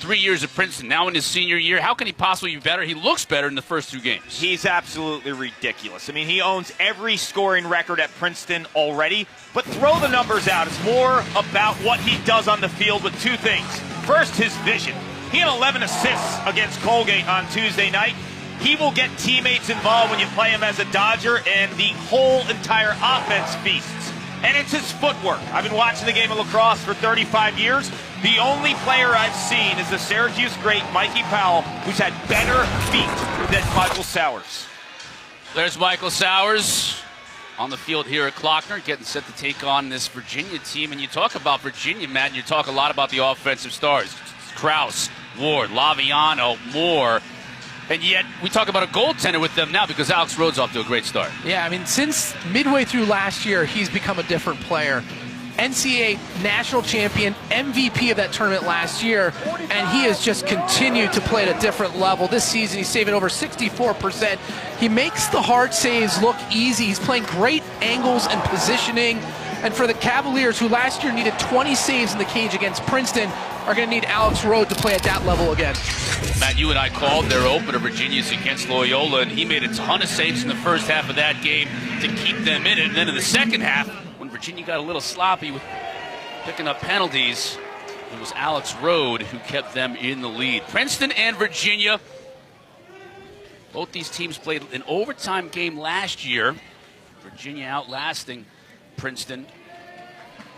3 years at Princeton, now in his senior year. How can he possibly be better? He looks better in the first 2 games. He's absolutely ridiculous. I mean, he owns every scoring record at Princeton already, but throw the numbers out. It's more about what he does on the field with 2 things. First, his vision. He had 11 assists against Colgate on Tuesday night. He will get teammates involved when you play him as a Dodger, and the whole entire offense feasts. And it's his footwork. I've been watching the game of lacrosse for 35 years. The only player I've seen is the Syracuse great Mikey Powell, who's had better feet than Michael Sowers. There's Michael Sowers on the field here at Klockner, getting set to take on this Virginia team. And you talk about Virginia, Matt, and you talk a lot about the offensive stars. Krause, Ward, Laviano, Moore. And yet, we talk about a goaltender with them now because Alex Rhodes off to a great start. Yeah, I mean, since midway through last year, he's become a different player. NCAA national champion, MVP of that tournament last year, and he has just continued to play at a different level. This season, he's saving over 64%. He makes the hard saves look easy. He's playing great angles and positioning. And for the Cavaliers, who last year needed 20 saves in the cage against Princeton, are going to need Alex Rhodes to play at that level again. Matt, you and I called their opener, Virginia's against Loyola, and he made a ton of saves in the first half of that game to keep them in it. And then in the second half, when Virginia got a little sloppy with picking up penalties, it was Alex Rhodes who kept them in the lead. Princeton and Virginia, both these teams played an overtime game last year. Virginia outlasting Princeton.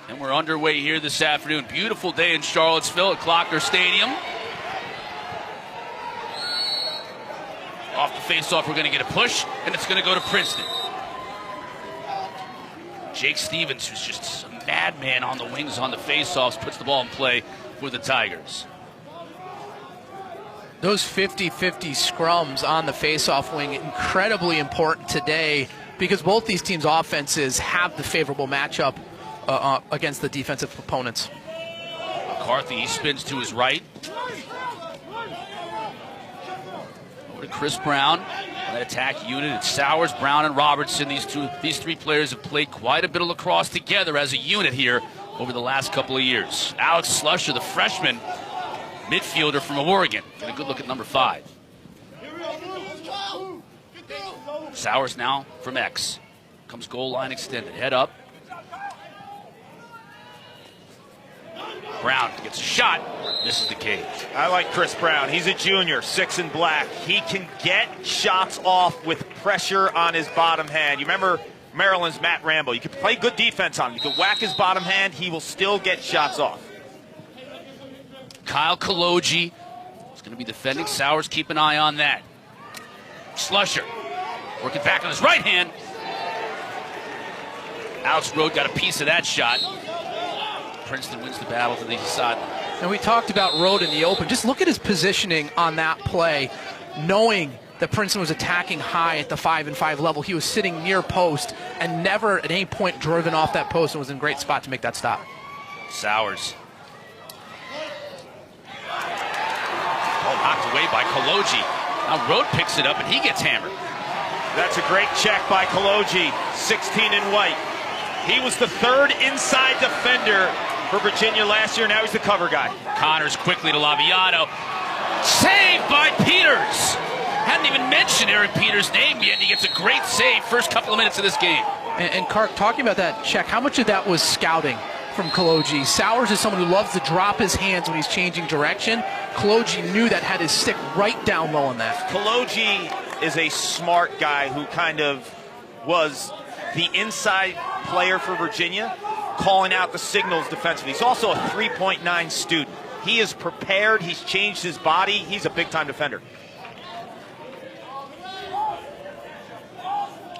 And we're underway here this afternoon. Beautiful day in Charlottesville at Klockner Stadium. Off the face-off, we're going to get a push, and it's going to go to Princeton. Jake Stevens, who's just a madman on the wings on the face-offs, puts the ball in play for the Tigers. Those 50-50 scrums on the face-off wing, incredibly important today because both these teams' offenses have the favorable matchup against the defensive opponents. McCarthy, he spins to his right. Over to Chris Brown. That attack unit, it's Sowers, Brown, and Robertson. These 3 players have played quite a bit of lacrosse together as a unit here over the last couple of years. Alex Slusher, the freshman midfielder from Oregon. Get a good look at number 5. Sowers now from X. Comes goal line extended. Head up. Brown gets a shot. Misses the cage. I like Chris Brown. He's a junior, 6 in black. He can get shots off with pressure on his bottom hand. You remember Maryland's Matt Rambo. You can play good defense on him. You can whack his bottom hand. He will still get shots off. Kyle Kaloji is going to be defending. Sowers, keep an eye on that. Slusher working back on his right hand. Alex Rhodes got a piece of that shot. Princeton wins the battle to the side. And we talked about Rhodes in the open. Just look at his positioning on that play, knowing that Princeton was attacking high at the 5-and-5 level. He was sitting near post and never at any point driven off that post and was in a great spot to make that stop. Sowers. Oh, knocked away by Kaloji. Now Rhodes picks it up and he gets hammered. That's a great check by Kaloji, 16 in white. He was the 3rd inside defender for Virginia last year. Now he's the cover guy. Connors quickly to Laviano. Saved by Peters. Hadn't even mentioned Eric Peters' name yet, and he gets a great save first couple of minutes of this game. And Kark, talking about that check, how much of that was scouting from Kaloji? Sowers is someone who loves to drop his hands when he's changing direction. Kaloji knew that, had his stick right down low on that. Kaloji is a smart guy who kind of was the inside player for Virginia, calling out the signals defensively. He's also a 3.9 student. He is prepared. He's changed his body. He's a big-time defender.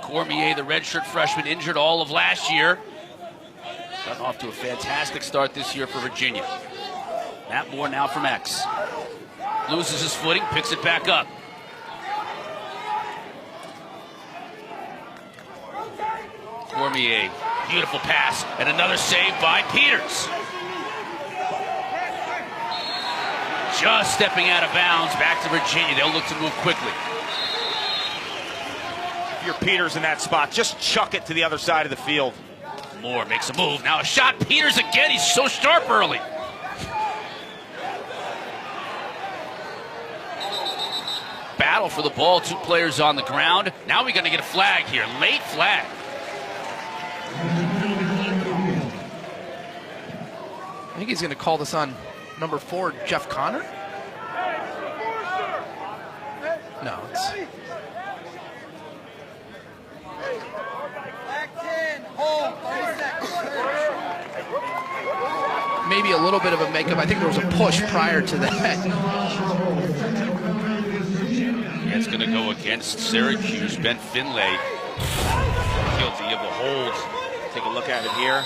Cormier, the redshirt freshman, injured all of last year. Gotten off to a fantastic start this year for Virginia. Matt Moore now from X. Loses his footing, picks it back up. Cormier, beautiful pass, and another save by Peters. Just stepping out of bounds, back to Virginia. They'll look to move quickly. If you're Peters in that spot, just chuck it to the other side of the field. Moore makes a move. Now a shot. Peters again. He's so sharp early. battle for the ball. 2 players on the ground. Now we're going to get a flag here. Late flag. I think he's going to call this on number 4, Jeff Connor. No, it's... Maybe a little bit of a makeup. I think there was a push prior to that. Yeah, it's going to go against Syracuse. Ben Finlay guilty of the hold. Take a look at it here.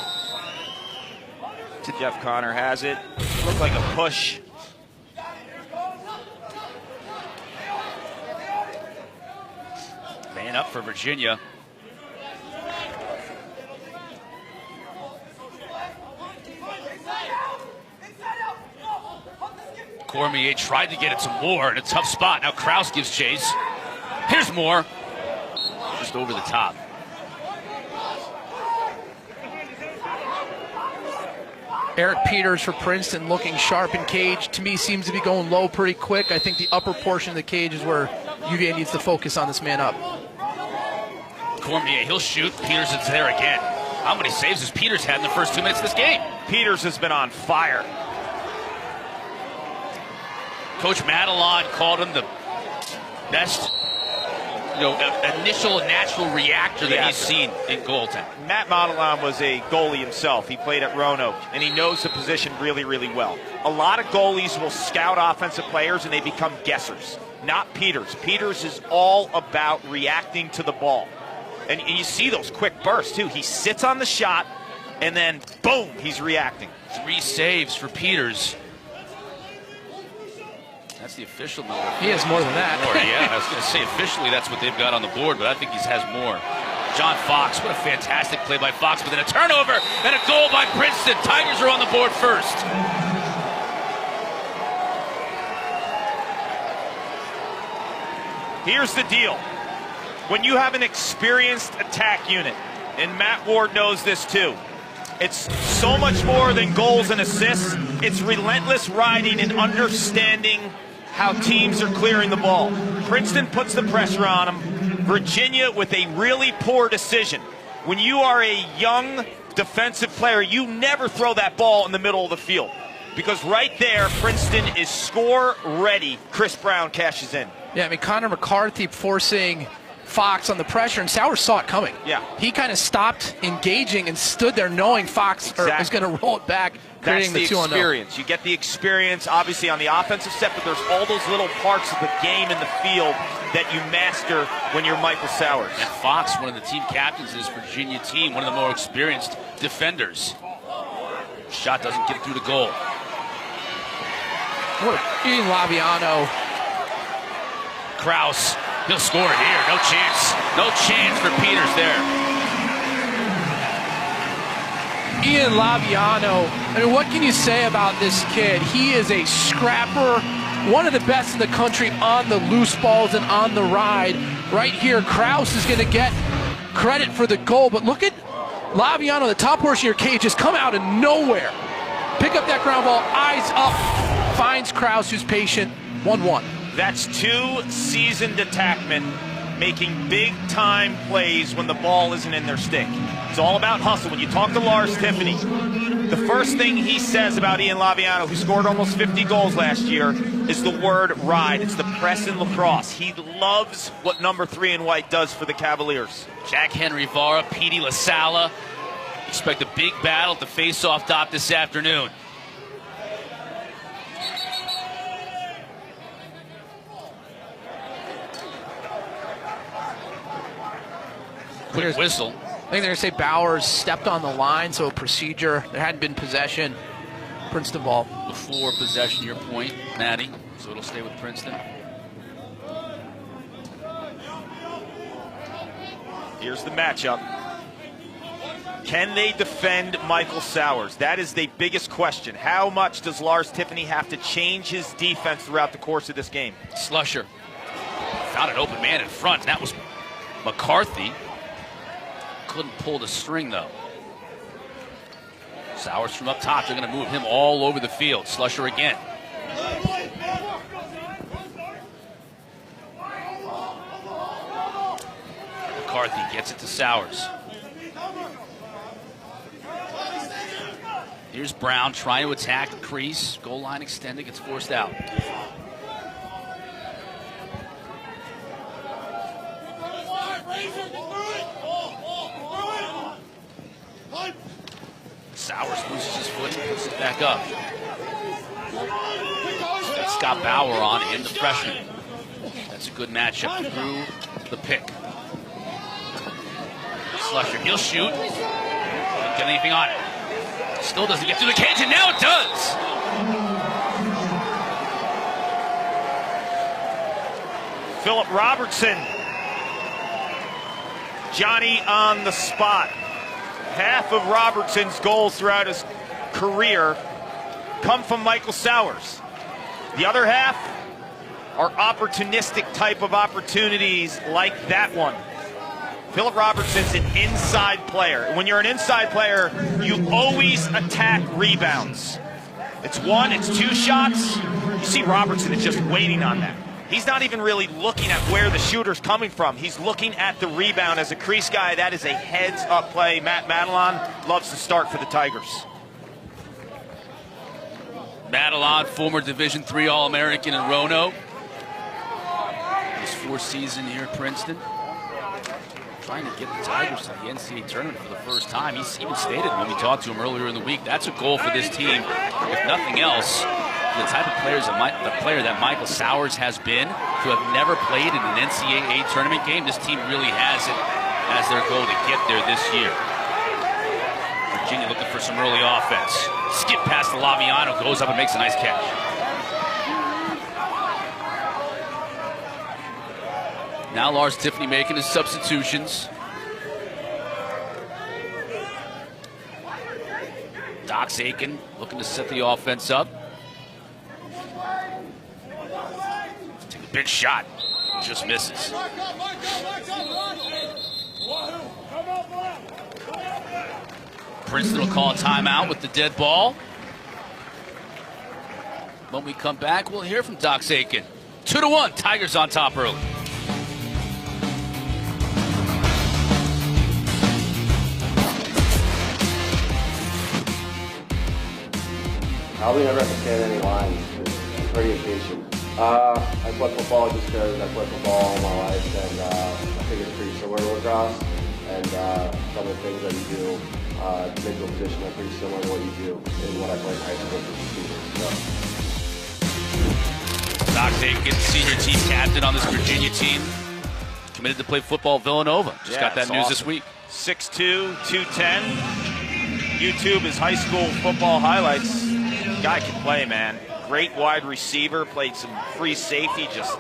Jeff Connor has it. Looked like a push. Man up for Virginia. Cormier tried to get it to Moore in a tough spot. Now Krause gives chase. Here's Moore. Just over the top. Eric Peters for Princeton looking sharp in cage. To me, seems to be going low pretty quick. I think the upper portion of the cage is where UVA needs to focus on this man up. Cormier, he'll shoot. Peters is there again. How many saves has Peters had in the first 2 minutes of this game? Peters has been on fire. Coach Madelon called him the best, initial natural reactor that he's seen in goaltending. Matt Madelon was a goalie himself. He played at Roanoke, and he knows the position really, really well. A lot of goalies will scout offensive players, and they become guessers. Not Peters. Peters is all about reacting to the ball. And you see those quick bursts, too. He sits on the shot, and then, boom, he's reacting. 3 saves for Peters. That's the official number. He has more than that. More, yeah, I was going to say officially that's what they've got on the board, but I think he has more. John Fox, what a fantastic play by Fox, but then a turnover and a goal by Princeton. Tigers are on the board first. Here's the deal. When you have an experienced attack unit, and Matt Ward knows this too, it's so much more than goals and assists. It's relentless riding and understanding how teams are clearing the ball. Princeton puts the pressure on them. Virginia with a really poor decision. When you are a young defensive player, you never throw that ball in the middle of the field. Because right there, Princeton is score ready. Chris Brown cashes in. Yeah, I mean, Connor McCarthy forcing Fox on the pressure, and Sowers saw it coming. Yeah. He kind of stopped engaging and stood there knowing Fox was going to roll it back, creating That's the 2-0. experience. You get the experience, obviously, on the offensive set, but there's all those little parts of the game in the field that you master when you're Michael Sowers. And Fox, one of the team captains of this Virginia team, one of the more experienced defenders. Shot doesn't get through the goal. Ian Laviano. Krause, he'll score it here. No chance. No chance for Peters there. Ian Laviano, I mean, what can you say about this kid? He is a scrapper, one of the best in the country on the loose balls and on the ride. Right here, Krause is going to get credit for the goal, but look at Laviano, the top portion of your cage, just come out of nowhere. Pick up that ground ball, eyes up, finds Krause, who's patient, 1-1. That's 2 seasoned attackmen making big-time plays when the ball isn't in their stick. It's all about hustle. When you talk to Lars Tiffany, the first thing he says about Ian Laviano, who scored almost 50 goals last year, is the word ride. It's the press in lacrosse. He loves what number 3 in white does for the Cavaliers. Jack Henry Vara, Petey LaSala. Expect a big battle at the face-off dot this afternoon. Quick whistle. I think they're going to say Bowers stepped on the line, so a procedure. There hadn't been possession. Princeton ball. Before possession, your point, Maddie. So it'll stay with Princeton. Here's the matchup. Can they defend Michael Sowers? That is the biggest question. How much does Lars Tiffany have to change his defense throughout the course of this game? Slusher found an open man in front. That was McCarthy. Couldn't pull the string, though. Sowers from up top. They're going to move him all over the field. Slusher again. McCarthy gets it to Sowers. Here's Brown trying to attack the crease. Goal line extended, gets forced out. Sowers loses his foot and puts it back up. That's Scott Bauer on him, the freshman. That's a good matchup through the pick. Slusher, he'll shoot. Doesn't get anything on it. Still doesn't get through the cage, and now it does. Philip Robertson. Johnny on the spot. Half of Robertson's goals throughout his career come from Michael Sowers. The other half are opportunistic type of opportunities like that one. Philip Robertson's an inside player. When you're an inside player, you always attack rebounds. It's one, it's two shots. You see Robertson is just waiting on that. He's not even really looking at where the shooter's coming from. He's looking at the rebound. As a crease guy, that is a heads-up play. Matt Madelon loves to start for the Tigers. Madelon, former Division III All-American in Roanoke. His fourth season here at Princeton. Trying to get the Tigers to the NCAA tournament for the first time. He's even stated when we talked to him earlier in the week, that's a goal for this team. If nothing else, the type of players the player that Michael Sowers has been, to have never played in an NCAA tournament game, this team really has it as their goal to get there this year. Virginia looking for some early offense. Skip past the Laviano, goes up and makes a nice catch. Now Lars Tiffany making his substitutions. Dox Aiken looking to set the offense up. Take a big shot. Just misses. Princeton will call a timeout with the dead ball. When we come back, we'll hear from Dox Aiken. 2-1, Tigers on top early. Probably never have to stand any lines. I'm pretty impatient. I play football just because I play football all my life, and I think it's pretty similar to lacrosse. And some of the things that you do, individual position, are pretty similar to what you do in what I played in high school for the season. Dox Aiken, senior team captain on this Virginia team. Committed to play football at Villanova. Just got that news this week. 6'2", 210. YouTube is high school football highlights. Guy can play, man. Great wide receiver, played some free safety, just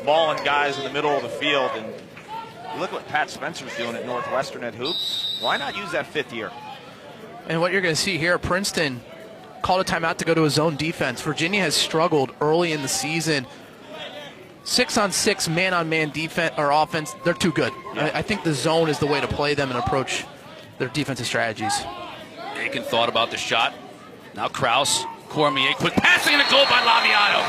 mauling guys in the middle of the field. And look what Pat Spencer's doing at Northwestern at hoops. Why not use that fifth year? And what you're going to see here, Princeton called a timeout to go to a zone defense. Virginia has struggled early in the season. 6-on-6 man-on-man defense or offense, they're too good. Yeah. I think the zone is the way to play them and approach their defensive strategies. Aiken thought about the shot. Now Kraus, Cormier, quick passing and a goal by Laviano.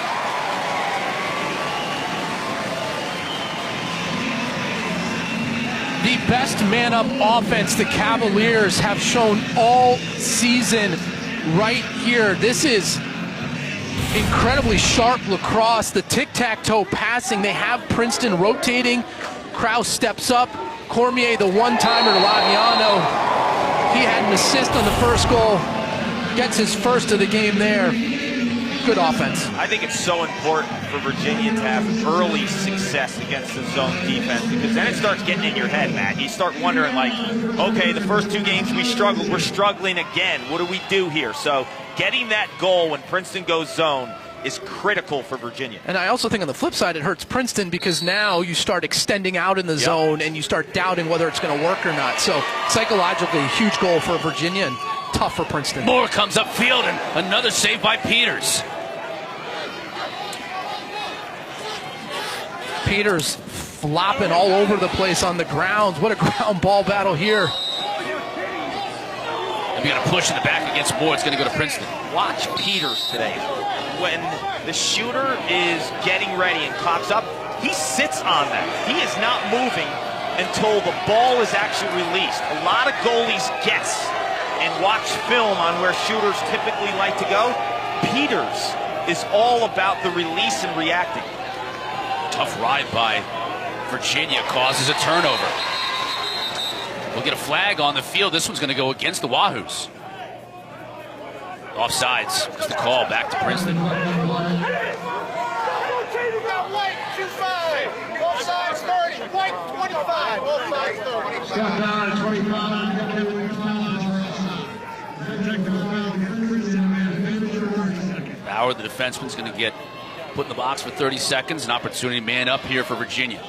The best man-up offense the Cavaliers have shown all season right here. This is incredibly sharp lacrosse. The tic-tac-toe passing. They have Princeton rotating. Kraus steps up. Cormier, the one-timer to Laviano. He had an assist on the first goal. Gets his first of the game there. Good offense. I think it's so important for Virginia to have early success against the zone defense, because then it starts getting in your head, Matt. You start wondering, like, okay, the first two games we struggled, we're struggling again. What do we do here? So getting that goal when Princeton goes zone is critical for Virginia. And I also think on the flip side, it hurts Princeton because now you start extending out in the zone and you start doubting whether it's going to work or not. So psychologically, a huge goal for Virginia and tough for Princeton. Moore comes upfield and another save by Peters. Peters flopping all over the place on the ground. What a ground ball battle here. And we got a push in the back against Moore. It's going to go to Princeton. Watch Peters today. When the shooter is getting ready and cocks up, he sits on that. He is not moving until the ball is actually released. A lot of goalies guess and watch film on where shooters typically like to go. Peters is all about the release and reacting. Tough ride by Virginia causes a turnover. We'll get a flag on the field. This one's going to go against the Wahoos. Offsides is the call back to Princeton. Offsides 30, white 25, offsides 30. Bauer, the defenseman, is going to get put in the box for 30 seconds. An opportunity man up here for Virginia.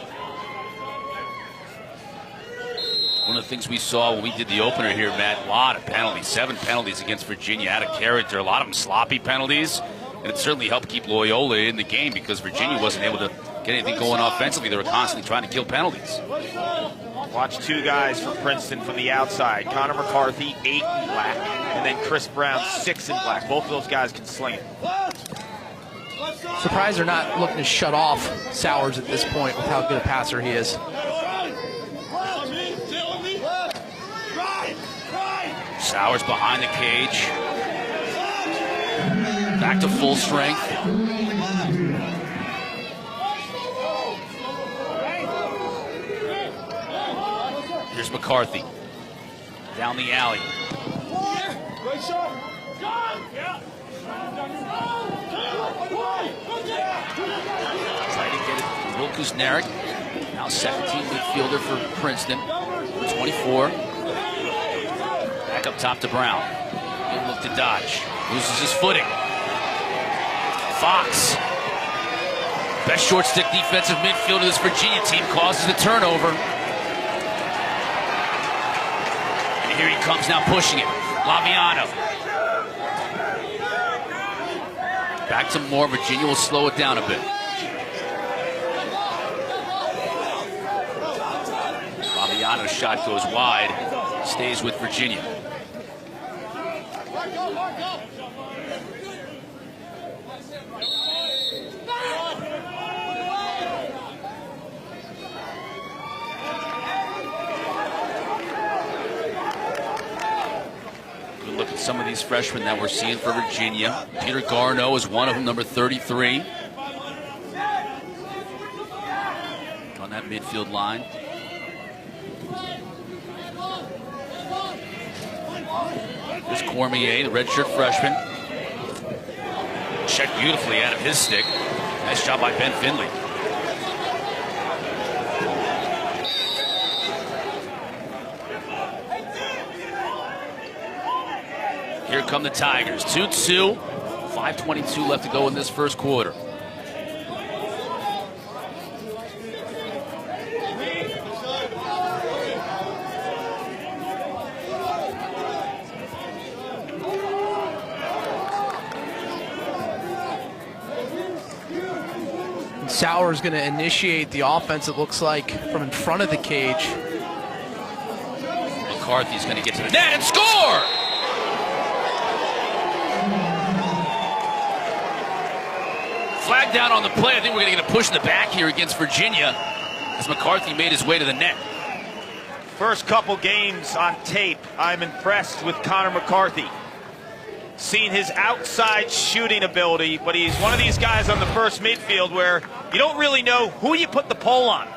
One of the things we saw when we did the opener here, Matt, a lot of penalties, 7 penalties against Virginia, out of character, a lot of them sloppy penalties, and it certainly helped keep Loyola in the game because Virginia wasn't able to get anything going offensively. They were constantly trying to kill penalties. Watch 2 guys for Princeton from the outside. Connor McCarthy, 8 in black, and then Chris Brown, 6 in black. Both of those guys can sling it. Surprised they're not looking to shut off Sowers at this point with how good a passer he is. Sowers behind the cage. Back to full strength. Here's McCarthy. Down the alley. Trying to get it to Will Kusneric. Now second-team midfielder for Princeton. Number 24. Back up top to Brown. He'll look to dodge. Loses his footing. Fox. Best short stick defensive midfielder this Virginia team causes the turnover. And here he comes now pushing it. Laviano. Back to Moore. Virginia will slow it down a bit. Laviano's shot goes wide. Stays with Virginia. Good look at some of these freshmen that we're seeing for Virginia. Peter Garneau is one of them, number 33. On that midfield line. There's Cormier, the redshirt freshman. Checked beautifully out of his stick. Nice job by Ben Finley. Here come the Tigers. 2-2. 5:22 left to go in this first quarter. Sowers going to initiate the offense, it looks like, from in front of the cage. McCarthy's going to get to the net and score! Flag down on the play. I think we're going to get a push in the back here against Virginia as McCarthy made his way to the net. First couple games on tape, I'm impressed with Connor McCarthy. Seen his outside shooting ability, but he's one of these guys on the first midfield where you don't really know who you put the pole on.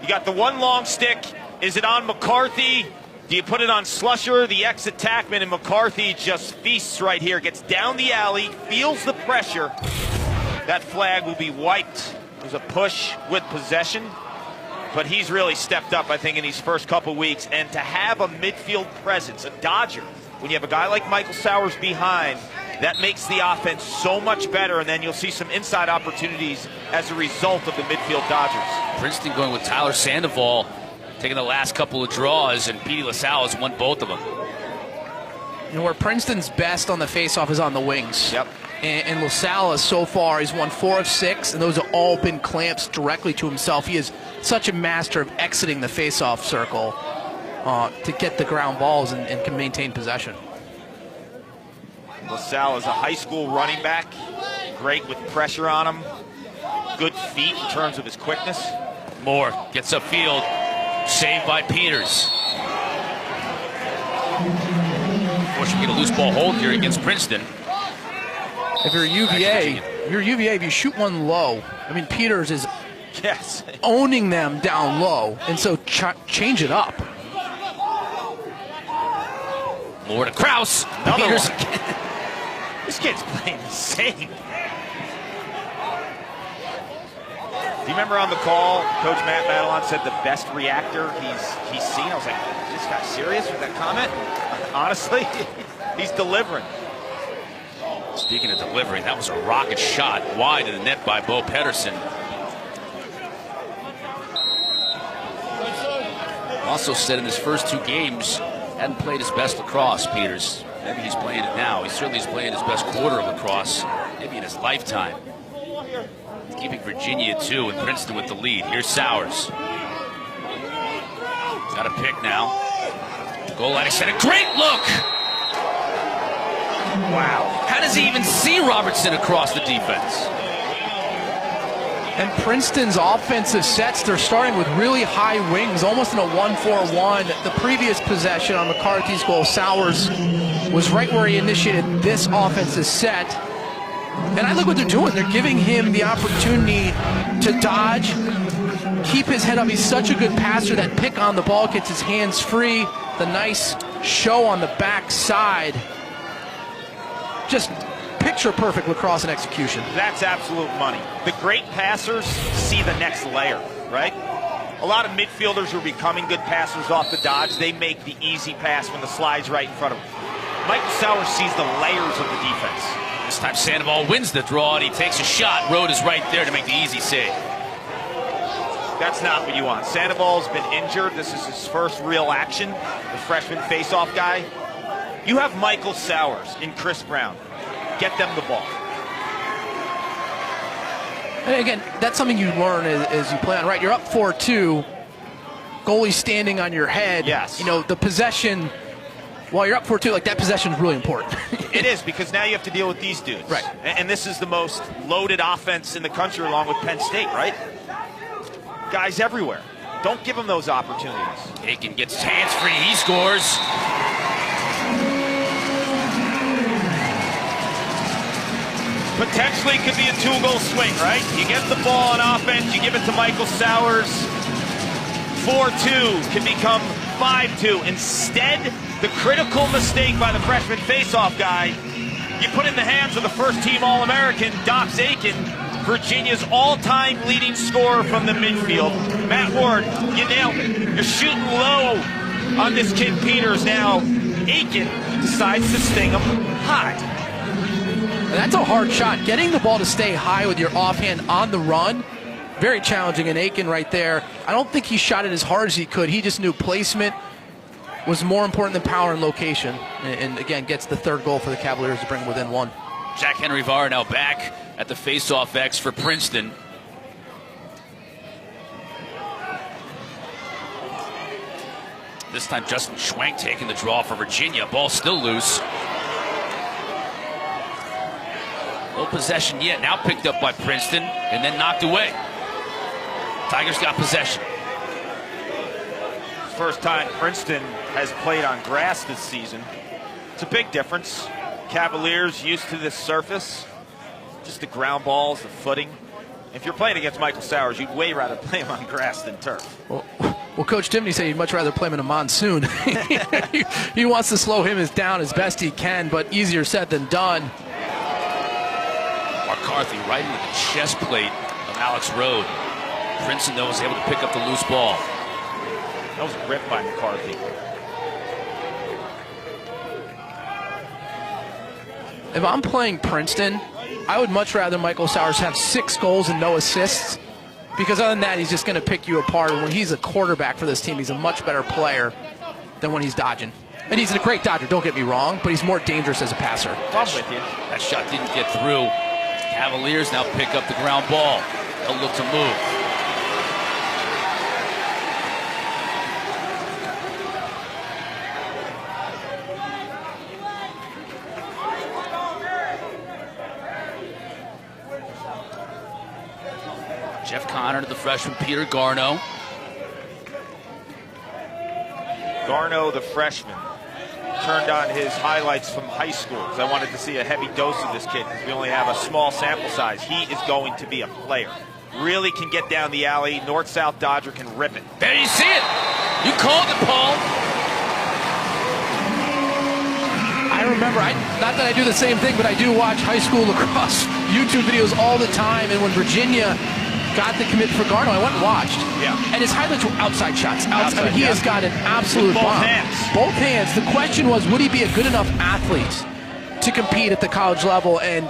You got the one long stick. Is it on McCarthy? Do you put it on Slusher, the ex-attackman? And McCarthy just feasts right here, gets down the alley, feels the pressure. That flag will be wiped. There's a push with possession, but he's really stepped up, I think, in these first couple weeks. And to have a midfield presence, a Dodger, when you have a guy like Michael Sowers behind, that makes the offense so much better, and then you'll see some inside opportunities as a result of the midfield Dodgers. Princeton going with Tyler Sandoval, taking the last couple of draws, and Petey LaSalle has won both of them. You know, where Princeton's best on the faceoff is on the wings. Yep. And LaSalle, so far, he's won 4 of 6, and those have all been clamps directly to himself. He is such a master of exiting the faceoff circle to get the ground balls and can maintain possession. LaSalle is a high school running back, great with pressure on him, good feet in terms of his quickness. Moore gets upfield, Saved by Peters. Of course, you get a loose ball hold here against Princeton. If you're UVA, if you shoot one low, I mean, Peters is owning them down low, and so change it up. More to Krause. Peters. This kid's playing insane. Do you remember on the call, Coach Matt Madelon said the best reactor he's seen? I was like, is this guy serious with that comment? Honestly, he's delivering. Speaking of delivering, that was a rocket shot wide of the net by Bo Pedersen. Also said in his first 2 games, hadn't played his best lacrosse, Peters. Maybe he's playing it now. He certainly is playing his best quarter of lacrosse, maybe in his lifetime. Keeping Virginia at 2 and Princeton with the lead. Here's Sowers. Got a pick now. Goal line extended. Great look! Wow. How does he even see Robertson across the defense? And Princeton's offensive sets, they're starting with really high wings, almost in a 1-4-1. The previous possession on McCarthy's goal, Sowers was right where he initiated this offensive set. And I look what they're doing. They're giving him the opportunity to dodge, keep his head up. He's such a good passer. That pick on the ball gets his hands free. The nice show on the back side. Just picture perfect lacrosse and execution. That's absolute money. The great passers see the next layer, right? A lot of midfielders who are becoming good passers off the dodge, they make the easy pass when the slide's right in front of them. Michael Sowers sees the layers of the defense. This time Sandoval wins the draw and he takes a shot. Rode is right there to make the easy save. That's not what you want. Sandoval's been injured. This is his first real action. The freshman face-off guy. You have Michael Sowers and Chris Brown. Get them the ball. And again, that's something you learn as you play on, right? You're up 4-2. Goalie standing on your head. Yes. You know, the possession, while you're up 4-2, like that possession is really important. It is, because now you have to deal with these dudes. Right. And this is the most loaded offense in the country along with Penn State, right? Guys everywhere. Don't give them those opportunities. Aiken gets his hands free. He scores. Potentially could be a 2-goal swing, right? You get the ball on offense, you give it to Michael Sowers. 4-2 can become 5-2. Instead, the critical mistake by the freshman face-off guy, you put in the hands of the first-team All-American, Dox Aiken, Virginia's all-time leading scorer from the midfield. Matt Ward, you nailed it. You're shooting low on this kid Peters now. Aiken decides to sting him high. And that's a hard shot. Getting the ball to stay high with your offhand on the run, very challenging. And Aiken right there, I don't think he shot it as hard as he could. He just knew placement was more important than power and location. And again, gets the 3rd goal for the Cavaliers to bring within 1. Jack Henry Varr now back at the face-off X for Princeton. This time Justin Schwenk taking the draw for Virginia. Ball still loose. No possession yet. Now picked up by Princeton and then knocked away. Tigers got possession. First time Princeton has played on grass this season. It's a big difference. Cavaliers used to this surface. Just the ground balls, the footing. If you're playing against Michael Sowers, you'd way rather play him on grass than turf. Well, Coach Timoney said he'd much rather play him in a monsoon. He wants to slow him down as best he can, but easier said than done. McCarthy right into the chest plate of Alex Rode. Princeton, though, was able to pick up the loose ball. That was ripped by McCarthy. If I'm playing Princeton, I would much rather Michael Sowers have 6 goals and no assists, because other than that, he's just going to pick you apart. And when he's a quarterback for this team, he's a much better player than when he's dodging. And he's a great dodger, don't get me wrong, but he's more dangerous as a passer. I'm with you. That shot didn't get through. Cavaliers now pick up the ground ball. They'll look to move. Jeff Connor to the freshman Peter Garno. Garno, the freshman, turned on his highlights from high school because I wanted to see a heavy dose of this kid because we only have a small sample size. He is going to be a player. Really can get down the alley. North-South Dodger can rip it. There you see it. You called it, Paul. I remember, not that I do the same thing, but I do watch high school lacrosse YouTube videos all the time, and when Virginia got the commit for Garno, I went and watched. Yeah. And his highlights were outside shots. I mean, he yeah. has got an absolute With both bomb. hands. Both hands. The question was, would he be a good enough athlete to compete at the college level? And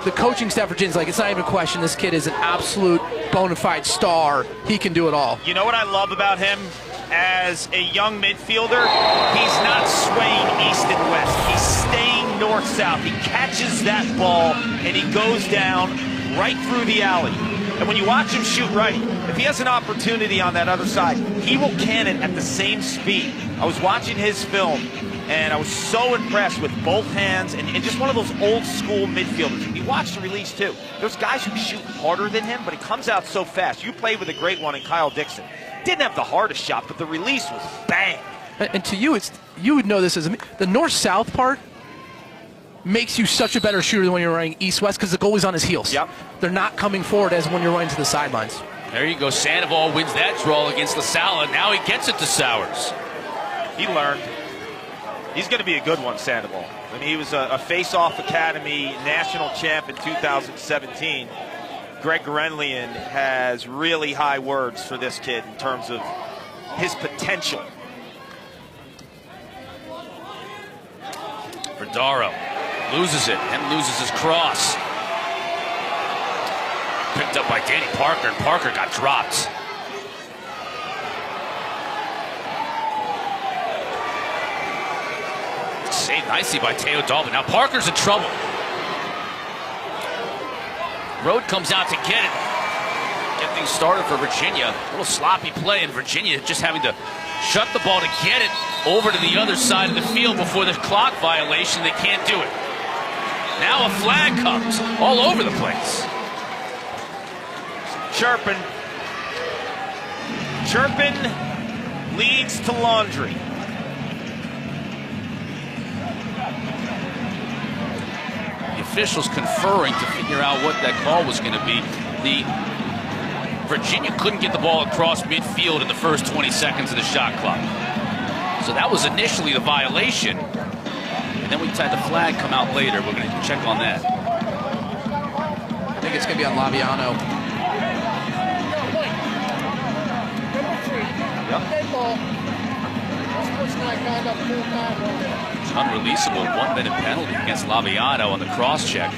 the coaching staff for Virginia's like, it's not even a question. This kid is an absolute bona fide star. He can do it all. You know what I love about him? As a young midfielder, he's not swaying east and west. He's staying north-south. He catches that ball, and he goes down right through the alley. And when you watch him shoot right, if he has an opportunity on that other side, he will cannon at the same speed. I was watching his film, and I was so impressed with both hands and just one of those old-school midfielders. You watch the release, too. There's guys who shoot harder than him, but he comes out so fast. You played with a great one in Kyle Dixon. Didn't have the hardest shot, but the release was bang. And to you, you would know this as the north-south part makes you such a better shooter than when you're running east-west because the goalie's on his heels. Yep. They're not coming forward as when you're running to the sidelines. There you go. Sandoval wins that draw against LaSalle, and now he gets it to Sowers. He learned. He's going to be a good one, Sandoval. I mean, he was a face-off academy national champ in 2017. Greg Gorenlian has really high words for this kid in terms of his potential. Verdaro loses it and loses his cross. Picked up by Danny Parker, and Parker got dropped. Saved nicely by Teo Dalton. Now Parker's in trouble. Road comes out to get it. Get things started for Virginia. A little sloppy play, and Virginia just having to shut the ball to get it over to the other side of the field before the clock violation. They can't do it. Now a flag comes all over the place. Chirpin. Chirpin leads to laundry. The officials conferring to figure out what that call was going to be. Virginia couldn't get the ball across midfield in the first 20 seconds of the shot clock. So that was initially the violation. And then we had the flag come out later. We're going to check on that. I think it's going to be on Laviano. It's unreleasable 1-minute penalty against Laviano on the cross check.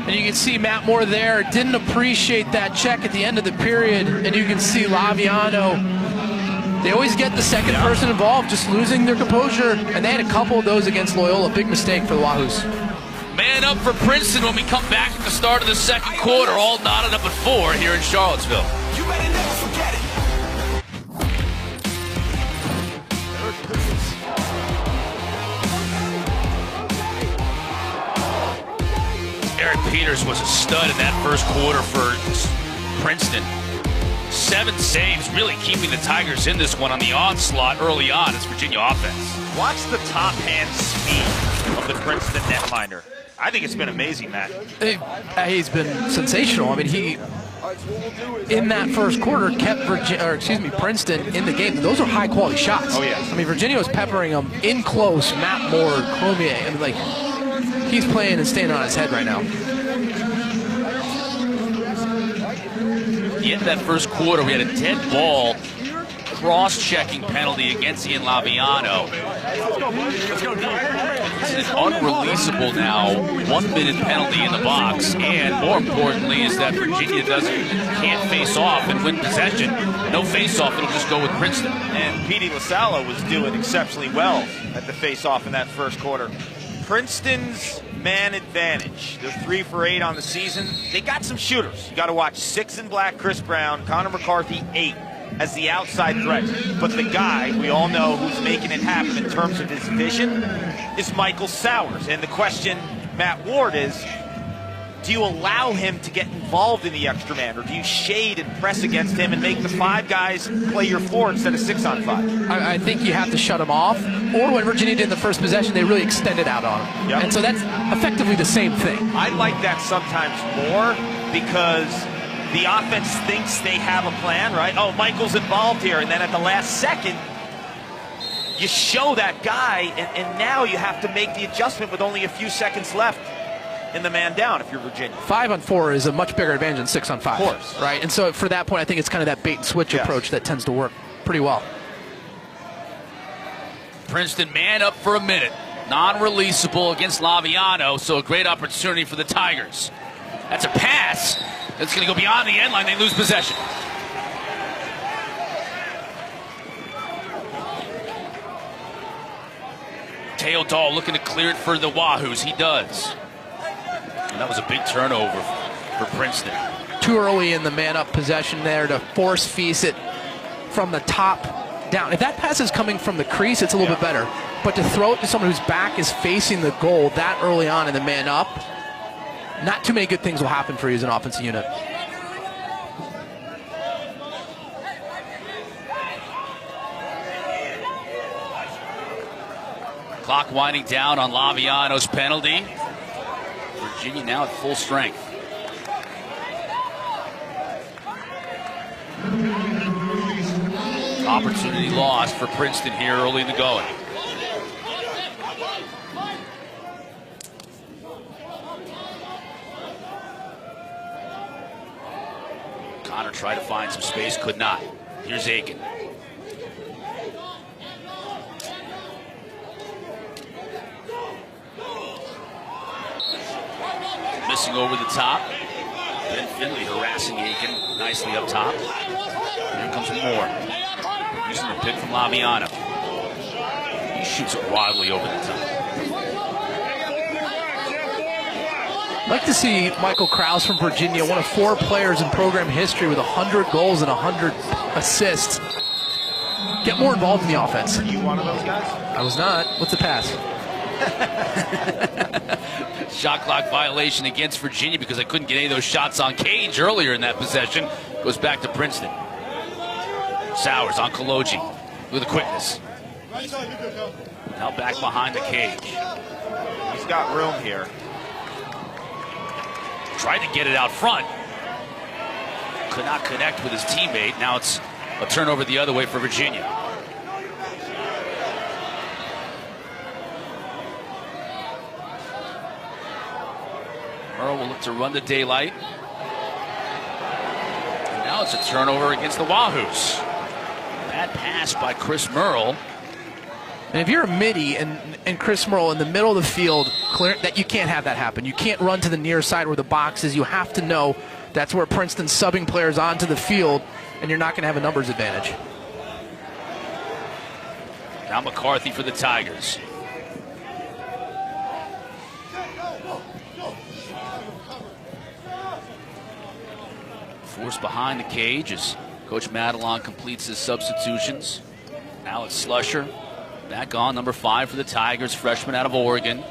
And you can see Matt Moore there didn't appreciate that check at the end of the period. And you can see Laviano. They always get the second person involved, just losing their composure. And they had a couple of those against Loyola. Big mistake for the Wahoos. Man up for Princeton when we come back at the start of the second quarter. All knotted up at 4 here in Charlottesville. You better never forget it. Eric Peters was a stud in that first quarter for Princeton. 7 saves, really keeping the Tigers in this one on the onslaught early on as Virginia offense. Watch the top hand speed of the Princeton netminder. I think it's been amazing, Matt. He's been sensational. I mean, he in that first quarter kept Princeton in the game. Those are high quality shots. Oh yes. I mean, Virginia was peppering them in close. Matt Moore, Cormier. I mean, like, he's playing and standing on his head right now. At the end of that first quarter, we had a dead ball cross-checking penalty against Ian Laviano. It's an unreleasable now 1-minute penalty in the box, and more importantly is that Virginia can't face off and win possession. No face-off, it'll just go with Princeton. And Petey LaSalle was doing exceptionally well at the face-off in that first quarter. Princeton's man advantage. They're 3 for 8 on the season. They got some shooters. You got to watch 6 in black, Chris Brown, Connor McCarthy, 8 as the outside threat. But the guy we all know who's making it happen in terms of his vision is Michael Sowers. And the question, Matt Ward, is do you allow him to get involved in the extra man, or do you shade and press against him and make the 5 guys play your 4 instead of 6-on-5? I think you have to shut him off, or when Virginia did in the first possession, they really extended out on him. Yep. And so that's effectively the same thing. I like that sometimes more because the offense thinks they have a plan, right? Oh, Michael's involved here, and then at the last second, you show that guy, and now you have to make the adjustment with only a few seconds left in the man down if you're Virginia. 5-on-4 is a much bigger advantage than 6-on-5. Of course. Right? And so for that point, I think it's kind of that bait and switch Yes. approach that tends to work pretty well. Princeton man up for a minute. Non-releasable against Laviano, so a great opportunity for the Tigers. That's a pass. It's going to go beyond the end line. They lose possession. Teo Dahl looking to clear it for the Wahoos. He does. And that was a big turnover for Princeton. Too early in the man-up possession there to force feast it from the top down. If that pass is coming from the crease, it's a little bit better. But to throw it to someone whose back is facing the goal that early on in the man-up, not too many good things will happen for you as an offensive unit. Clock winding down on Laviano's penalty. Virginia now at full strength. Opportunity lost for Princeton here early in the going. Connor tried to find some space, could not. Here's Aiken. Missing over the top. Ben Finley harassing Aiken nicely up top. Here comes Moore. Using the pick from Laviano. He shoots it wildly over the top. I'd like to see Michael Krause from Virginia, one of 4 players in program history with 100 goals and 100 assists, get more involved in the offense. Are you one of those guys? I was not. What's the pass? Shot clock violation against Virginia because I couldn't get any of those shots on Cage earlier in that possession. Goes back to Princeton. Sowers on Kaloji with the quickness. Now back behind the cage. He's got room here. Tried to get it out front. Could not connect with his teammate. Now it's a turnover the other way for Virginia. Merle will look to run the daylight. And now it's a turnover against the Wahoos. Bad pass by Chris Merle. And if you're a midi and Chris Merle in the middle of the field, clear that you can't have that happen. You can't run to the near side where the box is. You have to know that's where Princeton's subbing players onto the field, and you're not going to have a numbers advantage. Now McCarthy for the Tigers. Force behind the cage as Coach Madelon completes his substitutions. Now it's Slusher. Back on, number 5 for the Tigers, freshman out of Oregon.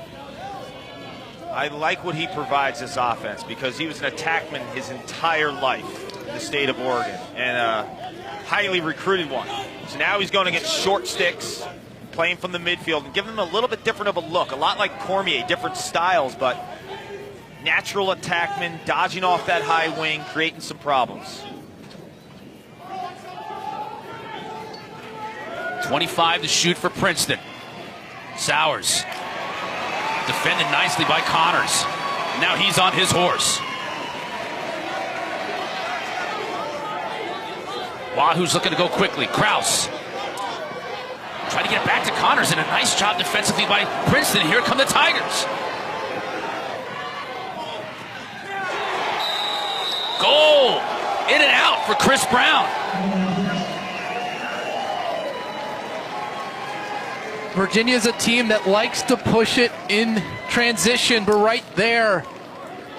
I like what he provides this offense because he was an attackman his entire life in the state of Oregon and a highly recruited one. So now he's going to get short sticks, playing from the midfield and giving them a little bit different of a look. A lot like Cormier, different styles, but natural attackman, dodging off that high wing, creating some problems. 25 to shoot for Princeton. Sowers. Defended nicely by Connors. Now he's on his horse. Wahoo's looking to go quickly. Krause. Trying to get it back to Connors, and a nice job defensively by Princeton. Here come the Tigers. Goal! In and out for Chris Brown. Virginia's a team that likes to push it in transition, but right there,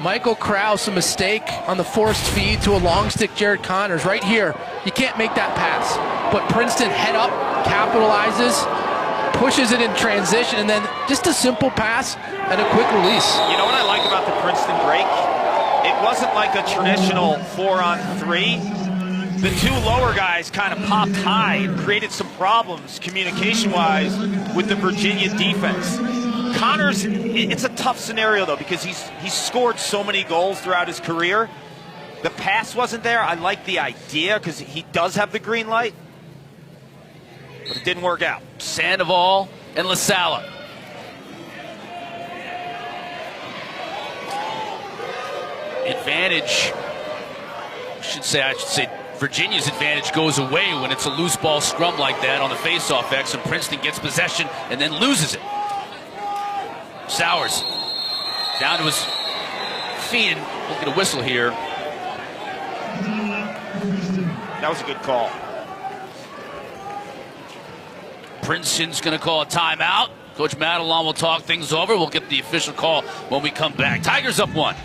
Michael Krause, a mistake on the forced feed to a long stick Jared Connors. Right here, you can't make that pass. But Princeton head up, capitalizes, pushes it in transition, and then just a simple pass and a quick release. You know what I like about the Princeton break? it wasn't like a traditional 4-on-3. The two lower guys kind of popped high and created some problems communication-wise with the Virginia defense. Connors, it's a tough scenario, though, because he's scored so many goals throughout his career. The pass wasn't there. I like the idea because he does have the green light, but it didn't work out. Sandoval and LaSala. Advantage, I should say Virginia's advantage goes away when it's a loose ball scrum like that on the faceoff X, and Princeton gets possession and then loses it. Sowers down to his feet, and we'll get a whistle here. That was a good call. Princeton's going to call a timeout. Coach Madelon will talk things over. We'll get the official call when we come back. Tigers up 1.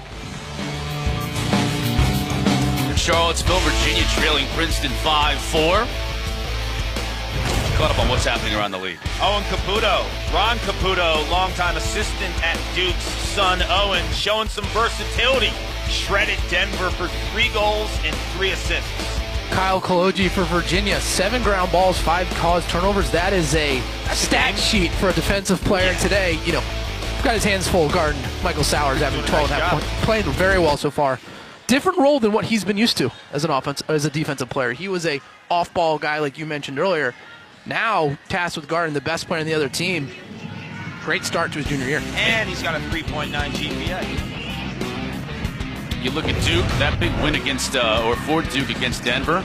In Charlottesville, Virginia trailing Princeton 5-4. Caught up on what's happening around the league. Owen Caputo, Ron Caputo, longtime assistant at Duke's son Owen, showing some versatility. Shredded Denver for 3 goals and 3 assists. Kyle Kaloji for Virginia, 7 ground balls, 5 caused turnovers. That is a stat sheet for a defensive player today. You know, got his hands full guarding Michael Sowers, having 12 and a half points. Playing very well so far. Different role than what he's been used to as a defensive player. He was a off-ball guy, like you mentioned earlier. Now tasked with guarding the best player in the other team. Great start to his junior year. And he's got a 3.9 GPA. You look at Duke, that big win against, or for Duke against Denver,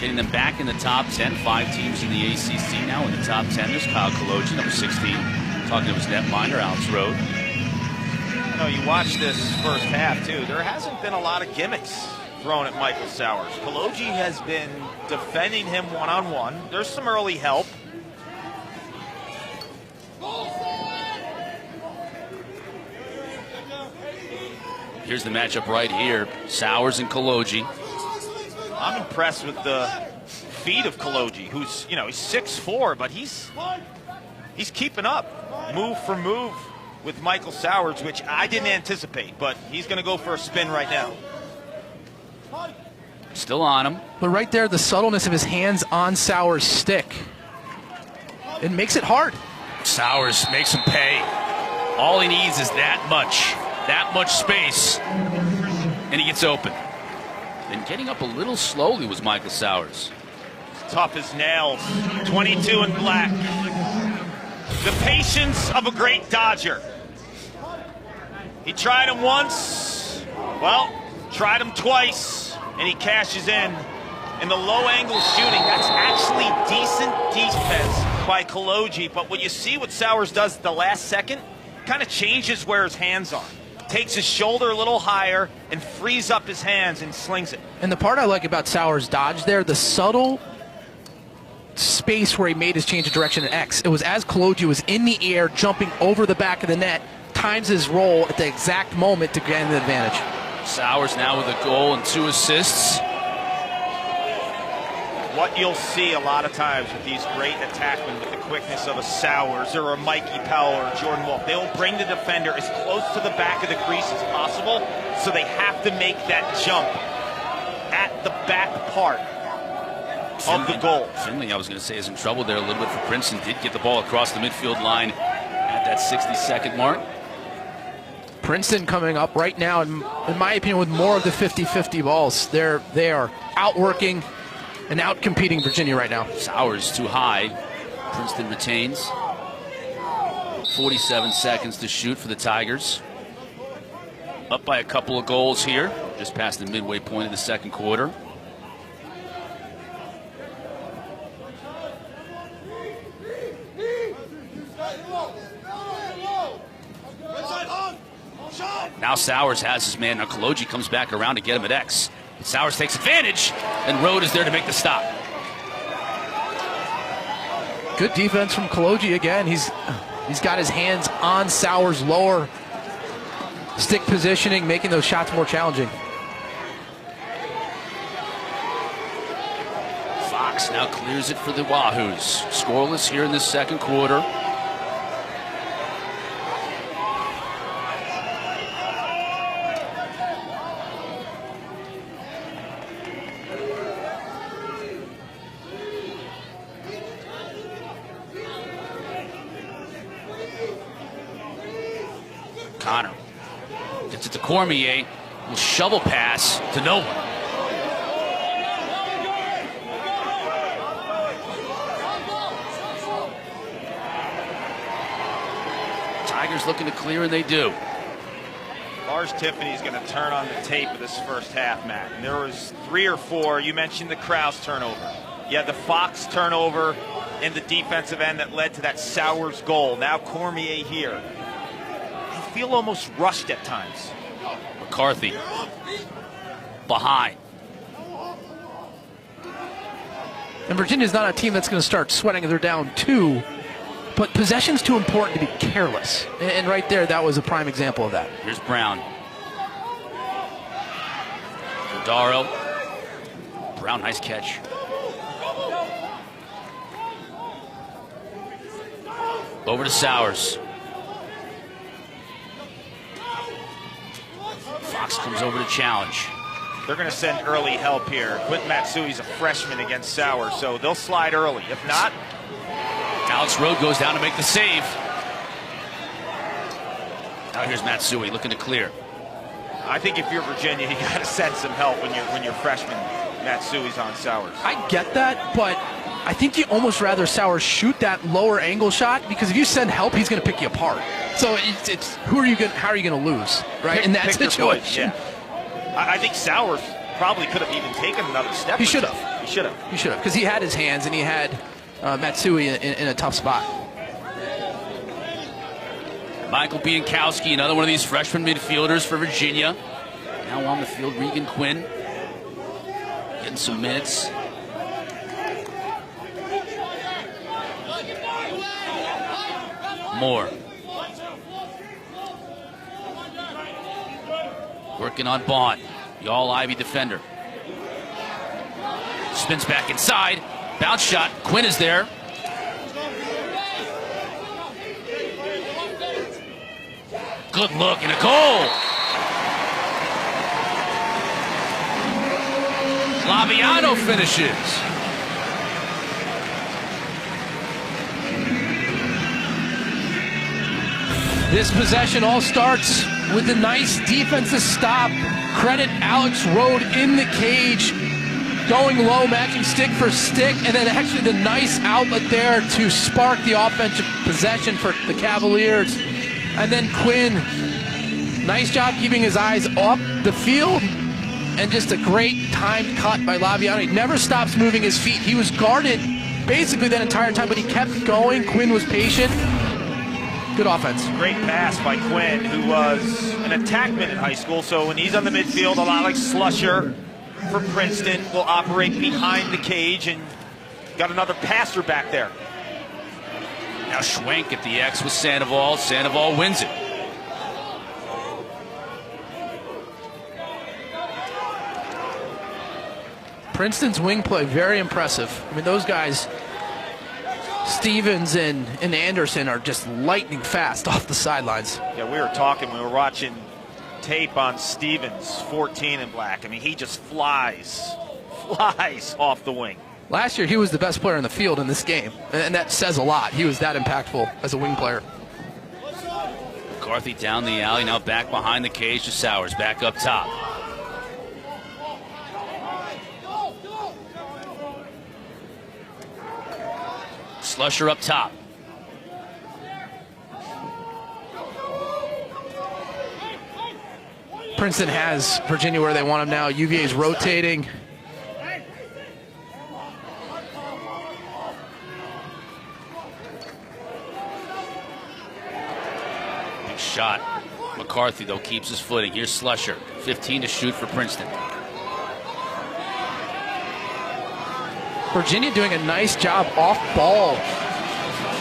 getting them back in the top 10. 5 teams in the ACC now in the top 10. There's Kyle Kaloji, number 16, talking to his netminder, Alex Rode. You know, you watch this first half, too. There hasn't been a lot of gimmicks thrown at Michael Sowers. Kaloji has been defending him one-on-one. There's some early help. Here's the matchup right here. Sowers and Kaloji. I'm impressed with the feet of Kaloji, who's, you know, he's 6'4", but he's keeping up move for move with Michael Sowers, which I didn't anticipate, but he's going to go for a spin right now. Still on him. But right there, the subtleness of his hands on Sowers' stick. It makes it hard. Sowers makes him pay. All he needs is that much space, and he gets open. And getting up a little slowly was Michael Sowers. Tough as nails. 22 in black. The patience of a great Dodger. He tried him once. Well, tried him twice, and he cashes in. And the low-angle shooting, that's actually decent defense by Kaloji. But when you see what Sowers does at the last second, kind of changes where his hands are. Takes his shoulder a little higher and frees up his hands and slings it. And the part I like about Sowers' dodge there, the subtle space where he made his change of direction in X. It was as Kaloji was in the air, jumping over the back of the net, times his roll at the exact moment to gain the advantage. Sowers now with a goal and 2 assists. What you'll see a lot of times with these great attackmen with the quickness of a Sowers or a Mikey Powell or Jordan Wolf, they'll bring the defender as close to the back of the crease as possible, so they have to make that jump at the back part of the goal. Finley, I was going to say, is in trouble there a little bit for Princeton. Did get the ball across the midfield line at that 60-second mark. Princeton coming up right now, in my opinion, with more of the 50-50 balls. They are outworking and out-competing Virginia right now. Sowers too high. Princeton retains. 47 seconds to shoot for the Tigers. Up by a couple of goals here, just past the midway point of the second quarter. Now Sowers has his man. Now Kaloji comes back around to get him at X. Sowers takes advantage, and Rode is there to make the stop. Good defense from Kaloji again. He's got his hands on Sowers' lower stick positioning, making those shots more challenging. Fox now clears it for the Wahoos. Scoreless here in the second quarter. Connor gets it to Cormier. Will shovel pass to no one. Tigers looking to clear, and they do. Lars Tiffany's going to turn on the tape of this first half, Matt. And there was 3 or 4. You mentioned the Krause turnover. You had the Fox turnover in the defensive end that led to that Sowers goal. Now Cormier here. I feel almost rushed at times. McCarthy behind. And Virginia's not a team that's going to start sweating if they're down 2. But possession's too important to be careless. And right there, that was a prime example of that. Here's Brown. Daro. Brown, nice catch. Over to Sowers. Fox comes over to challenge. They're going to send early help here. Quentin Matsui's a freshman against Sowers, so they'll slide early. If not, Alex Rode goes down to make the save. Now here's Matsui looking to clear. I think if you're Virginia, you got to send some help when you're freshman Matsui's on Sowers. I get that, but I think you almost rather Sowers shoot that lower angle shot, because if you send help, he's going to pick you apart. So it's how are you going to lose, right? In that situation. Yeah. I think Sowers probably could have even taken another step. He should have. He should have. He should have, because he had his hands and he had Matsui in a tough spot. Michael Biankowski, another one of these freshman midfielders for Virginia. Now on the field, Regan Quinn getting some minutes. Moore working on Bond, the all-Ivy defender. Spins back inside, bounce shot. Quinn is there. Good look and a goal. Laviano finishes. This possession all starts with a nice defensive stop. Credit Alex Rode in the cage, going low, matching stick for stick, and then actually the nice outlet there to spark the offensive possession for the Cavaliers. And then Quinn, nice job keeping his eyes off the field, and just a great timed cut by Laviano. He never stops moving his feet. He was guarded basically that entire time, but he kept going. Quinn was patient. Good offense. Great pass by Quinn, who was an attackman in high school. So when he's on the midfield, a lot like Slusher for Princeton, will operate behind the cage, and got another passer back there. Now Schwenk at the X with Sandoval. Sandoval wins it. Princeton's wing play, very impressive. I mean, those guys, Stevens and Anderson, are just lightning fast off the sidelines. Yeah, we were watching tape on Stevens, 14 in black. I mean, he just flies off the wing. Last year, he was the best player in the field in this game, and that says a lot. He was that impactful as a wing player. McCarthy down the alley, now back behind the cage to Sowers, back up top. Slusher up top. Princeton has Virginia where they want him now. UVA's rotating. Big shot. McCarthy, though, keeps his footing. Here's Slusher. 15 to shoot for Princeton. Virginia doing a nice job off ball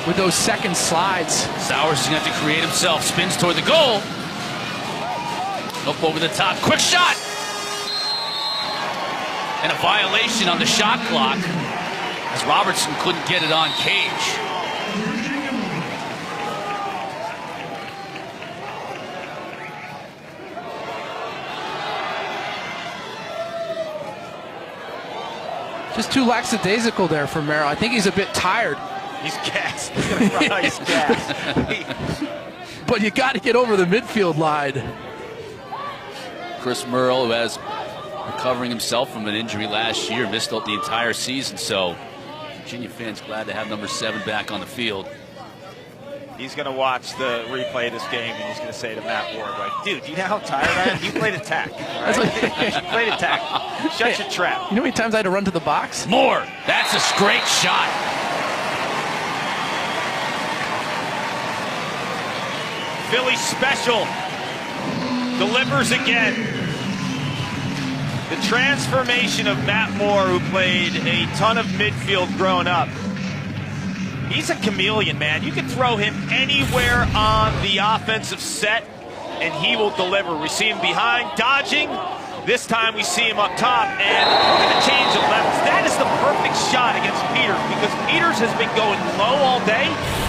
with those second slides. Sowers is going to have to create himself. Spins toward the goal. Up over the top. Quick shot. And a violation on the shot clock as Robertson couldn't get it on cage. Just too lackadaisical there for Merrill. I think he's a bit tired. He's gassed. He's gassed. but you got to get over the midfield line. Chris Merle, who has recovering himself from an injury last year, missed out the entire season. So Virginia fans glad to have number 7 back on the field. He's going to watch the replay of this game, and he's going to say to Matt Ward, like, dude, do you know how tired I am? You played attack, right? You played attack. Shut your trap. You know how many times I had to run to the box? Moore, that's a great shot. Philly special. Delivers again. The transformation of Matt Moore, who played a ton of midfield growing up. He's a chameleon, man. You can throw him anywhere on the offensive set, and he will deliver. We see him behind, dodging. This time we see him up top, and we're going to change the levels. That is the perfect shot against Peters, because Peters has been going low all day.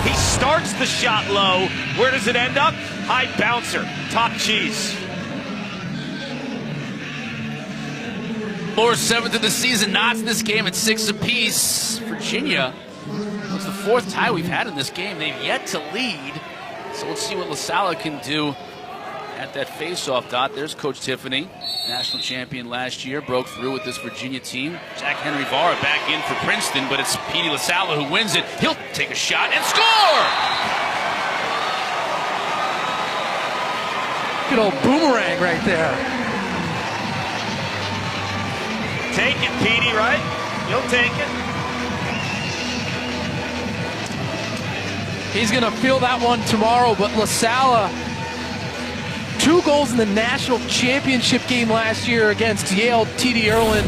He starts the shot low. Where does it end up? High bouncer, top cheese. Moore's 7th of the season, Knots in this game at 6 apiece. Virginia, it's the 4th tie we've had in this game. They've yet to lead. So let's see what LaSalle can do at that face-off. Dot. There's Coach Tiffany, national champion last year, broke through with this Virginia team. Jack Henry Vara back in for Princeton, but it's Petey LaSalle who wins it. He'll take a shot and score! Good old boomerang right there. Take it, Petey, right? You'll take it. He's going to feel that one tomorrow, but LaSalle, 2 goals in the national championship game last year against Yale. T.D. Erlin,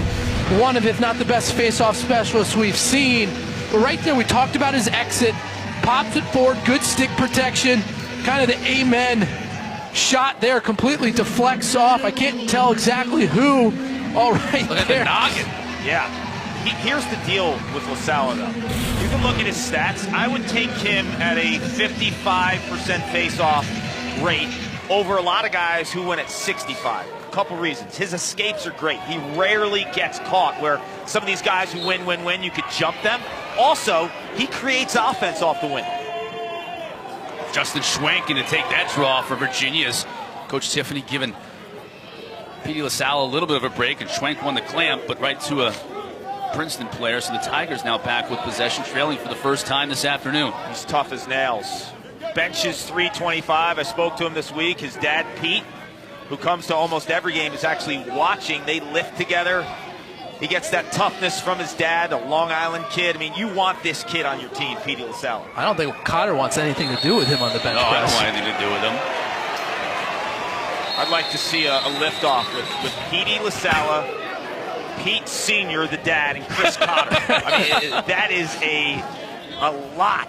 one of, if not the best face-off specialists we've seen. But right there, we talked about his exit. Pops it forward, good stick protection. Kind of the amen shot there, completely deflects off. I can't tell exactly who. All right, look at the noggin. Yeah. Here's the deal with LaSalle, though. You can look at his stats. I would take him at a 55% face-off rate over a lot of guys who went at 65. A couple reasons. His escapes are great. He rarely gets caught, where some of these guys who win, you could jump them. Also, he creates offense off the win. Justin Schwenken to take that draw for Virginia's Coach Tiffany giving Petey LaSalle a little bit of a break, and Schwenk won the clamp, but right to a Princeton player. So the Tigers now back with possession, trailing for the first time this afternoon. He's tough as nails. Benches 325. I spoke to him this week. His dad, Pete, who comes to almost every game, is actually watching. They lift together. He gets that toughness from his dad, a Long Island kid. I mean, you want this kid on your team, Petey LaSalle. I don't think Cotter wants anything to do with him on the bench press. I don't want anything to do with him. I'd like to see a liftoff with Petey LaSalle, Pete Sr., the dad, and Chris Cotter. I mean, that is a lot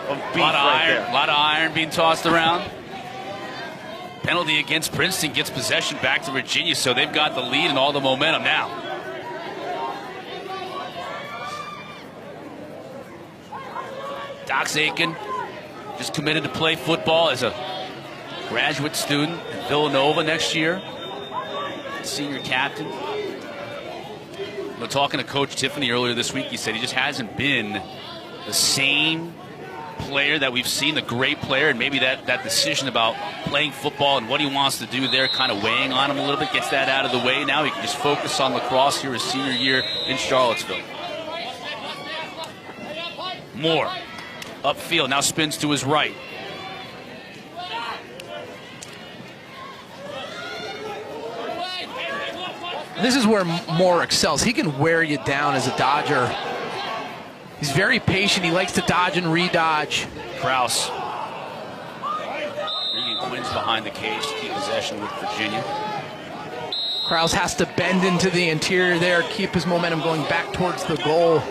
of beef right there. A lot of iron being tossed around. Penalty against Princeton gets possession back to Virginia, so they've got the lead and all the momentum now. Dox Aiken just committed to play football as a graduate student at Villanova next year. Senior captain. Talking to Coach Tiffany earlier this week, he said he just hasn't been the same player that we've seen, the great player, and maybe that decision about playing football and what he wants to do there kind of weighing on him a little bit, gets that out of the way. Now he can just focus on lacrosse here his senior year in Charlottesville. Moore upfield, now spins to his right. This is where Moore excels. He can wear you down as a dodger. He's very patient. He likes to dodge and re-dodge. Krause. Regan Quinn's behind the cage to keep possession with Virginia. Krause has to bend into the interior there, keep his momentum going back towards the goal.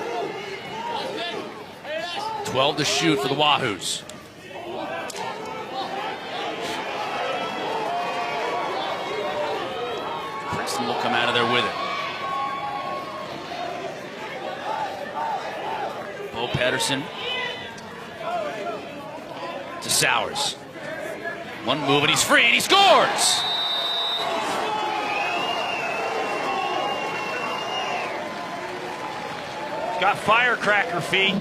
12 to shoot for the Wahoos. Princeton will come out of there with it. Bo Pedersen to Sowers. One move and he's free and he scores! Got firecracker feet.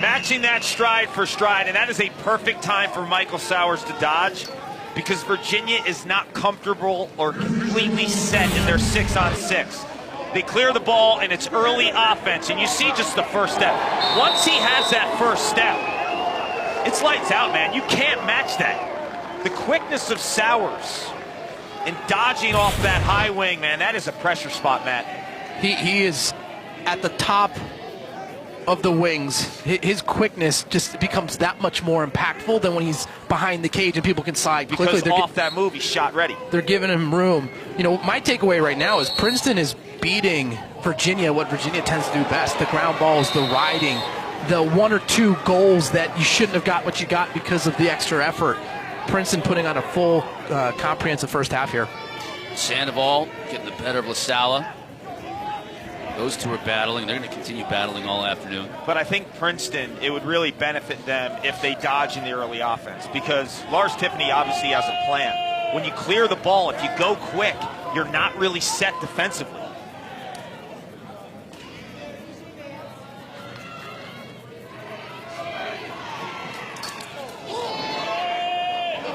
Matching that stride for stride, and that is a perfect time for Michael Sowers to dodge, because Virginia is not comfortable or completely set in their 6-on-6. They clear the ball, and it's early offense, and you see just the first step. Once he has that first step, it's lights out, man. You can't match that. The quickness of Sowers and dodging off that high wing, man, that is a pressure spot, Matt. He is at the top of the wings. His quickness just becomes that much more impactful than when he's behind the cage and people can slide quickly. Because off that move, he's shot ready. They're giving him room. You know, my takeaway right now is Princeton is beating Virginia, what Virginia tends to do best, the ground balls, the riding, the 1 or 2 goals that you shouldn't have got what you got because of the extra effort. Princeton putting on a full comprehensive first half here. Sandoval getting the better of LaSalle. Those two are battling. They're going to continue battling all afternoon. But I think Princeton, it would really benefit them if they dodge in the early offense, because Lars Tiffany obviously has a plan. When you clear the ball, if you go quick, you're not really set defensively.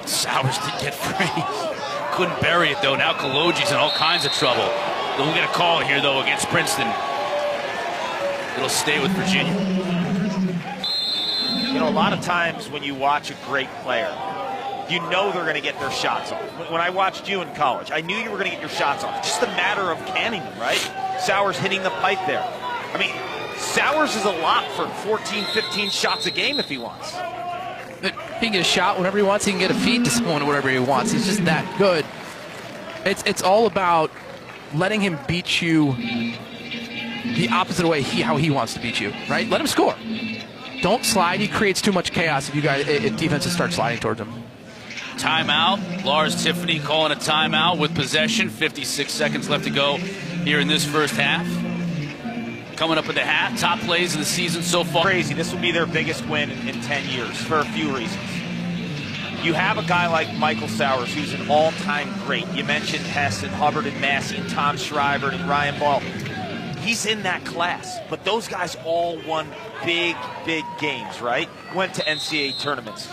Sowers did get free. Couldn't bury it, though. Now Kaloji's in all kinds of trouble. We'll get a call here, though, against Princeton. It'll stay with Virginia. You know, a lot of times when you watch a great player, you know they're going to get their shots off. When I watched you in college, I knew you were going to get your shots off. It's just a matter of canning them, right? Sowers hitting the pipe there. I mean, Sowers is a lock for 14, 15 shots a game if he wants. He can get a shot whenever he wants. He can get a feed to someone whatever he wants. He's just that good. It's all about letting him beat you the opposite way how he wants to beat you, right? Let him score. Don't slide. He creates too much chaos if defenses start sliding towards him. Timeout. Lars Tiffany calling a timeout with possession. 56 seconds left to go here in this first half. Coming up at the half, top plays of the season so far. Crazy. This will be their biggest win in 10 years for a few reasons. You have a guy like Michael Sowers, who's an all-time great. You mentioned Hess and Hubbard and Massey and Tom Schreiber and Ryan Ball. He's in that class, but those guys all won big, big games, right? Went to NCAA tournaments.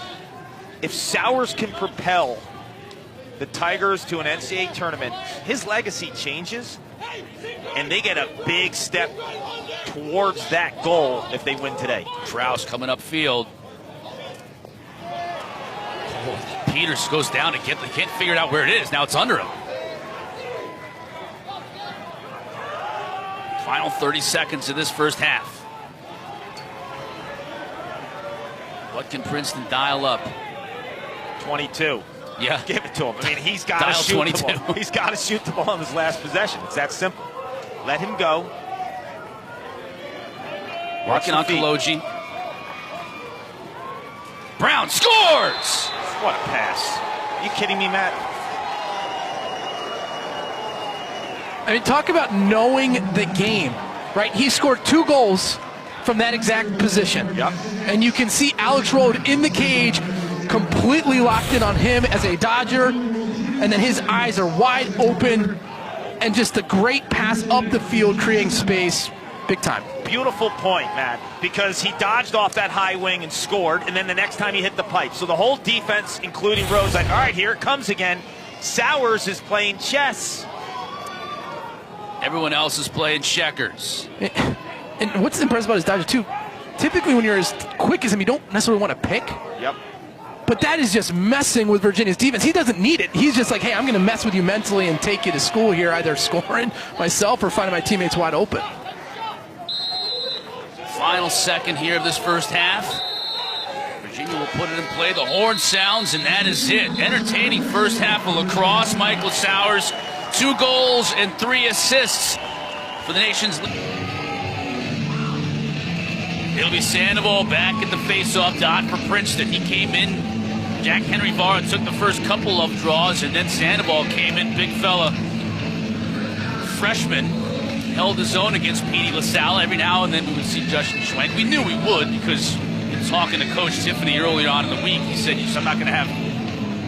If Sowers can propel the Tigers to an NCAA tournament, his legacy changes, and they get a big step towards that goal if they win today. Trouse coming upfield. Peters goes down and can't figure out where it is. Now it's under him. Final 30 seconds of this first half. What can Princeton dial up? 22. Yeah. Give it to him. I mean, he's got to shoot 22. the ball. He's got to shoot the ball on his last possession. It's that simple. Let him go. Working on Kaloji. Brown scores! What a pass. Are you kidding me, Matt? I mean, talk about knowing the game, right? He scored 2 goals from that exact position. Yep. And you can see Alex Rode in the cage, completely locked in on him as a Dodger, and then his eyes are wide open, and just a great pass up the field, creating space, big time. Beautiful point, Matt, because he dodged off that high wing and scored, and then the next time he hit the pipe. So the whole defense, including Rose, like, all right, here it comes again. Sowers is playing chess. Everyone else is playing checkers. And what's impressive about his Dodger, too, typically when you're as quick as him, you don't necessarily want to pick. Yep. But that is just messing with Virginia's defense. He doesn't need it. He's just like, hey, I'm going to mess with you mentally and take you to school here, either scoring myself or finding my teammates wide open. Final second here of this first half. Virginia will put it in play. The horn sounds, and that is it. Entertaining first half of lacrosse. Michael Sowers, 2 goals and 3 assists for the nation's league. It'll be Sandoval back at the face-off dot for Princeton. He came in. Jack Henry Vara took the first couple of draws, and then Sandoval came in. Big fella. Freshman. Held his own against Petey LaSalle. Every now and then we would see Justin Schwenk. We knew we would because talking to Coach Tiffany earlier on in the week, he said, I'm not going to have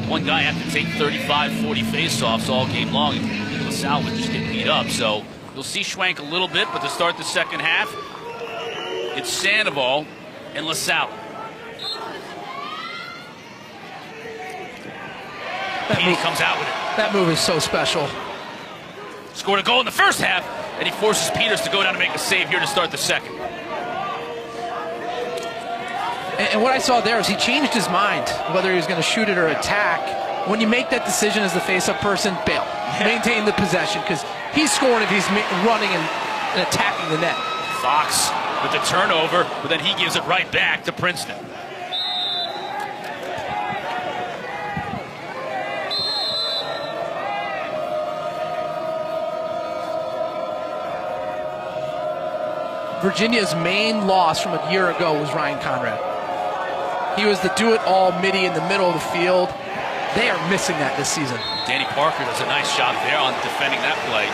one guy have to take 35, 40 face-offs all game long, and Petey LaSalle would just get beat up. So you'll see Schwenk a little bit, but to start the second half, It's Sandoval and LaSalle. He comes out with it. That move is so special. Scored a goal in the first half, and he forces Peters to go down and make a save here to start the second. And what I saw there is he changed his mind, whether he was going to shoot it or attack. When you make that decision as the face-up person, bail. Maintain the possession, because he's scoring if he's running and attacking the net. Fox with the turnover, but then he gives it right back to Princeton. Virginia's main loss from a year ago was Ryan Conrad. He was the do-it-all midi in the middle of the field. They are missing that this season. Danny Parker does a nice job there on defending that play.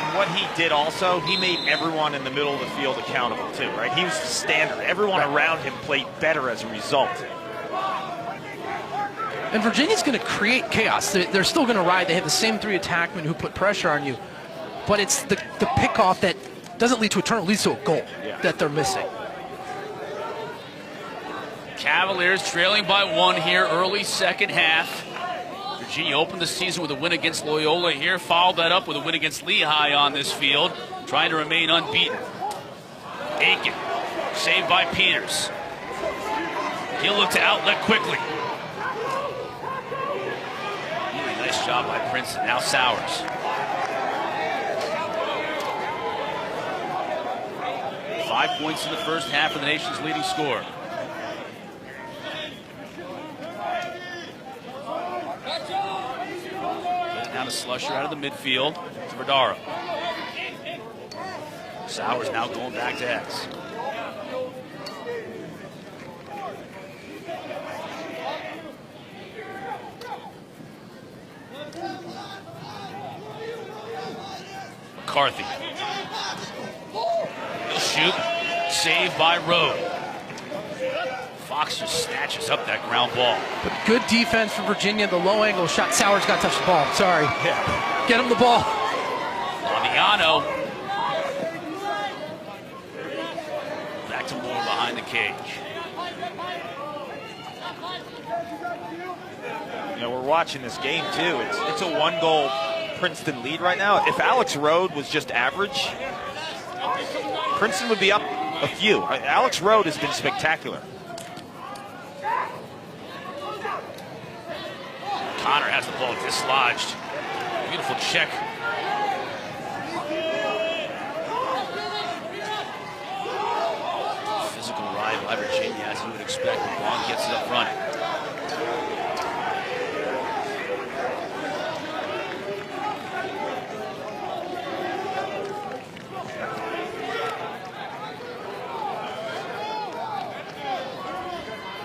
And what he did also, he made everyone in the middle of the field accountable too, right? He was the standard. Everyone around him played better as a result. And Virginia's going to create chaos. They're still going to ride. They have the same three attackmen who put pressure on you. But it's the pickoff that doesn't lead to a turn, it leads to a goal that they're missing. Cavaliers trailing by 1 here, early second half. Virginia opened the season with a win against Loyola here, followed that up with a win against Lehigh on this field, trying to remain unbeaten. Aiken, saved by Peters. He'll look to outlet quickly. Really nice job by Princeton. Now Sowers. Five points in the first half for the nation's leading scorer. Down to Slusher out of the midfield to Verdara. Sowers now going back to X. McCarthy. He'll shoot. Saved by Rowe. Fox just snatches up that ground ball. But good defense from Virginia. The low angle shot. Sowers got to touch the ball. Sorry. Yeah. Get him the ball. Laviano. Back to Moore behind the cage. You know, we're watching this game too. It's a 1-goal Princeton lead right now. If Alex Rode was just average, Princeton would be up a few. Alex Rode has been spectacular. Connor has the ball dislodged. Beautiful check. Physical ride by Virginia, as you would expect. Long gets it up front.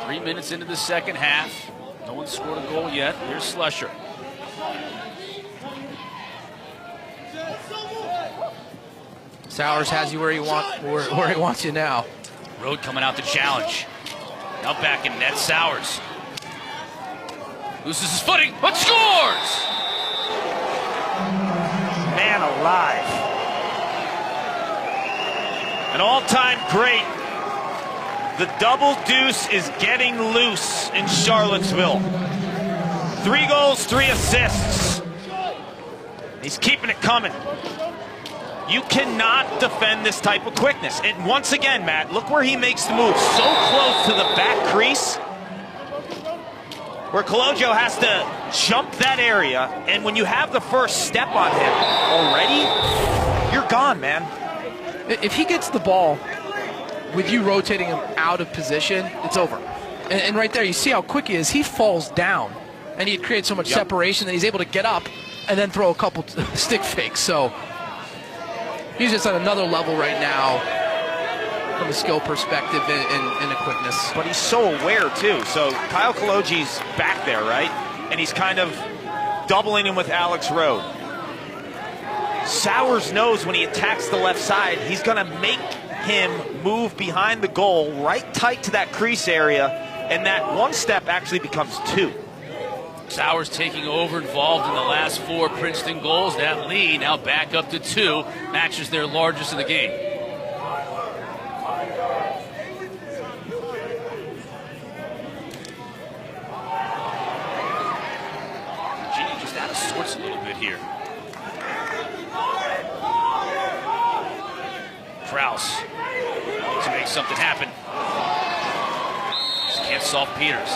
Three minutes into the second half. No one scored a goal yet. Here's Slusher. Sowers has you where he wants you now. Road coming out to challenge. Now back in net, Sowers. Loses his footing, but scores! Man alive. An all-time great. The double deuce is getting loose in Charlottesville. 3 goals, 3 assists. He's keeping it coming. You cannot defend this type of quickness. And once again, Matt, look where he makes the move. So close to the back crease, where Cologgio has to jump that area. And when you have the first step on him already, you're gone, man. If he gets the ball with you rotating him out of position, it's over. And right there, you see how quick he is. He falls down, and he creates so much separation that he's able to get up and then throw a couple stick fakes. So he's just on another level right now from a skill perspective and a quickness. But he's so aware, too. So Kyle Cologgio's back there, right? And he's kind of doubling him with Alex Rode. Sowers knows when he attacks the left side, he's going to make him move behind the goal right tight to that crease area, and that one step actually becomes 2. Sowers taking over, involved in the last 4 Princeton goals. That lead now back up to 2, matches their largest in the game. of sorts a little bit here. Krause to make something happen. Just can't solve Peters.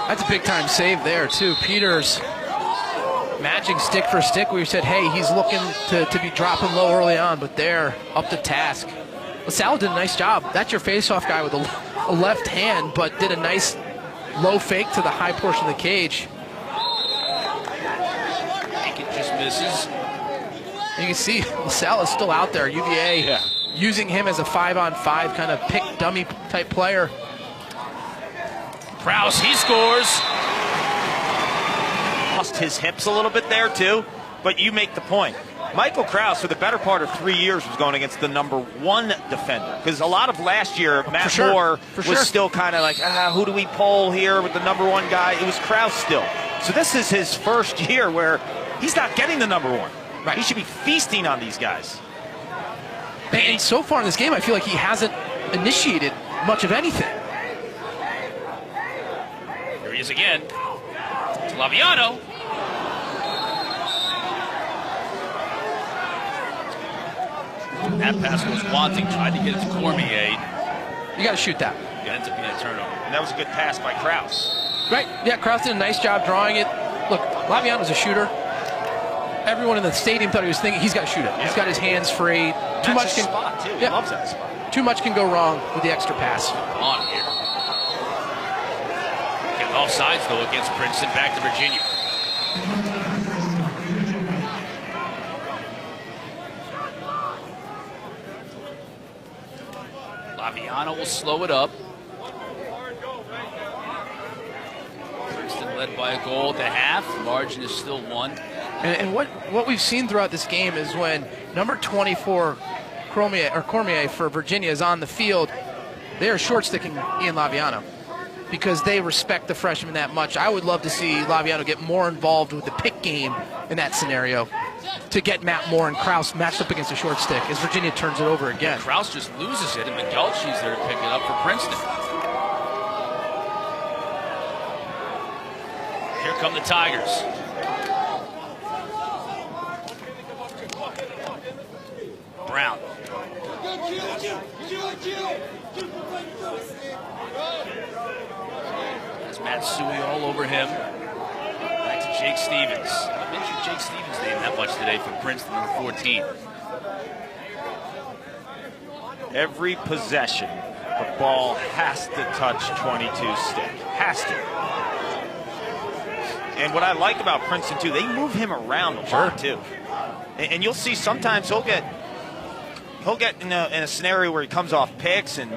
That's a big-time save there, too. Peters matching stick for stick. We said, hey, he's looking to be dropping low early on, but they're up to task. LaSalle did a nice job. That's your face-off guy with a left hand, but did a nice low fake to the high portion of the cage. It just misses. You can see LaSalle is still out there. UVA using him as a 5-on-5 kind of pick dummy type player. Krause, he scores. Lost his hips a little bit there too, but you make the point. Michael Krause, for the better part of 3 years, was going against the #1 defender. Because a lot of last year, Matt Moore was still kind of like, who do we pull here with the #1 guy? It was Krause still. So this is his first year where he's not getting the #1. Right. He should be feasting on these guys. And so far in this game, I feel like he hasn't initiated much of anything. Here he is again. It's Laviano. That pass was wanting, tried to get it to Cormier. You got to shoot that. It ends up being a turnover. And that was a good pass by Krause. Right. Yeah, Krause did a nice job drawing it. Look, Laviano's a shooter. Everyone in the stadium thought he was thinking he's got to shoot it. He's got his hands free. Too much can spot too. He loves that spot. Too much can go wrong with the extra pass. On here. Getting off sides though against Princeton. Back to Virginia. Laviano will slow it up. Princeton led by a goal at the half. The margin is still 1. And what we've seen throughout this game is when number 24 Cormier for Virginia is on the field, they are short-sticking Ian Laviano because they respect the freshman that much. I would love to see Laviano get more involved with the pick game in that scenario to get Matt Moore and Krause matched up against a short stick as Virginia turns it over again. Krause just loses it, and McGelchie's there to pick it up for Princeton. Here come the Tigers. Brown. That's Matt Suey all over him. Back to Jake Stevens. I mentioned Jake Stevens' name that much today for Princeton, number 14. Every possession, the ball has to touch 22 stick. Has to. And what I like about Princeton, too, they move him around a lot, too. And you'll see sometimes he'll get in a scenario where he comes off picks. And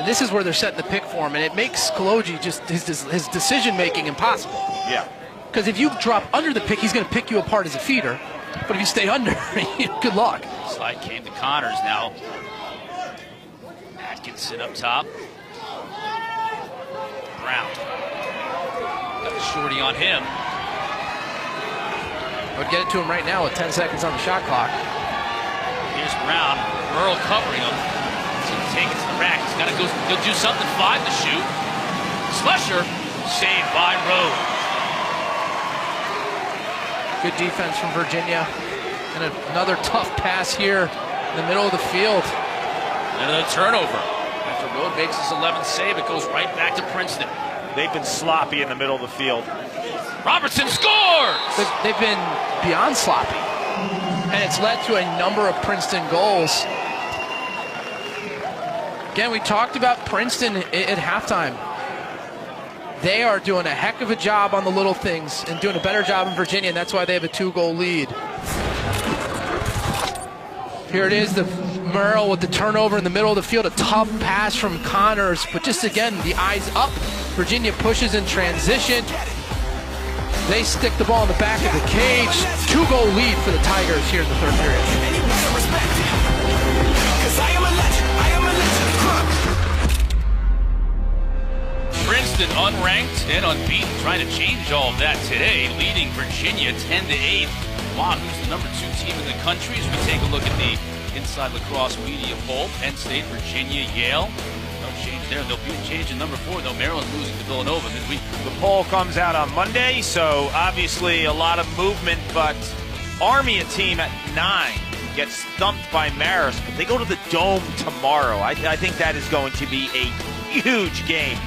this is where they're setting the pick for him, and it makes Scaloggi just his decision-making impossible. Yeah. Because if you drop under the pick, he's going to pick you apart as a feeder. But if you stay under, good luck. Slide came to Connors now. Atkinson up top. Brown. Got the shorty on him. I would get it to him right now with 10 seconds on the shot clock. Here's Brown. Merle covering him. So take it to the rack. He's got to go do something. 5 to shoot. Slusher. Saved by Rowe. Good defense from Virginia. And another tough pass here in the middle of the field. Another turnover. After Rowe makes his 11th save, it goes right back to Princeton. They've been sloppy in the middle of the field. Robertson scores! They've been beyond sloppy. And it's led to a number of Princeton goals. Again, we talked about Princeton at halftime. They are doing a heck of a job on the little things and doing a better job in Virginia, and that's why they have a 2-goal lead. Here it is, the Merle with the turnover in the middle of the field. A tough pass from Connors, but just again, the eyes up. Virginia pushes in transition. They stick the ball in the back of the cage. 2-goal lead for the Tigers here in the third period. Princeton unranked and unbeaten, trying to change all of that today, leading Virginia 10-8. Wow, who's the number 2 team in the country as we take a look at the Inside Lacrosse Media Poll. Penn State, Virginia, Yale. No change there. They'll be changing number 4, though. Maryland losing to Villanova midweek. The poll comes out on Monday, so obviously a lot of movement, but Army, a team at 9, gets thumped by Marist, but they go to the Dome tomorrow. I think that is going to be a huge game.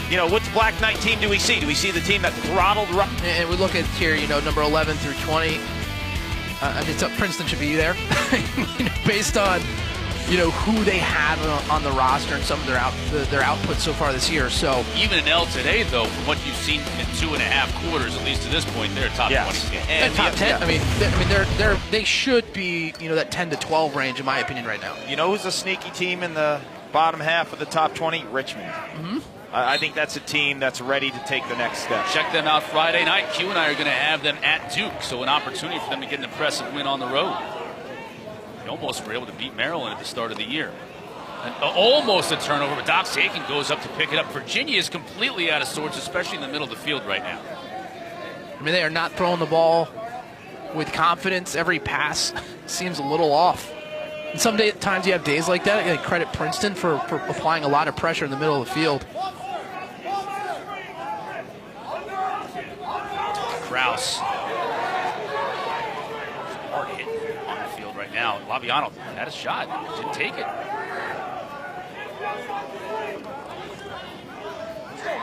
You know, which Black Knight team do we see? Do we see the team that throttled? And we look at here, you know, number 11 through 20. Princeton should be there, you know, based on, you know, who they have on the roster and some of their output so far this year. So even in L today, though, from what you've seen in 2.5 quarters, at least to this point, they're top 20. And top 10. They should be, you know, that 10 to 12 range in my opinion right now. You know who's a sneaky team in the bottom half of the top 20? Richmond. Mm-hmm. I think that's a team that's ready to take the next step. Check them out Friday night. Q and I are going to have them at Duke, so an opportunity for them to get an impressive win on the road. They almost were able to beat Maryland at the start of the year. Almost a turnover, but Doc Sakin goes up to pick it up. Virginia is completely out of sorts, especially in the middle of the field right now. I mean, they are not throwing the ball with confidence. Every pass seems a little off. And some times you have days like that. I credit Princeton for applying a lot of pressure in the middle of the field. Krause. Hard hit on the field right now. Laviano had a shot. Didn't take it.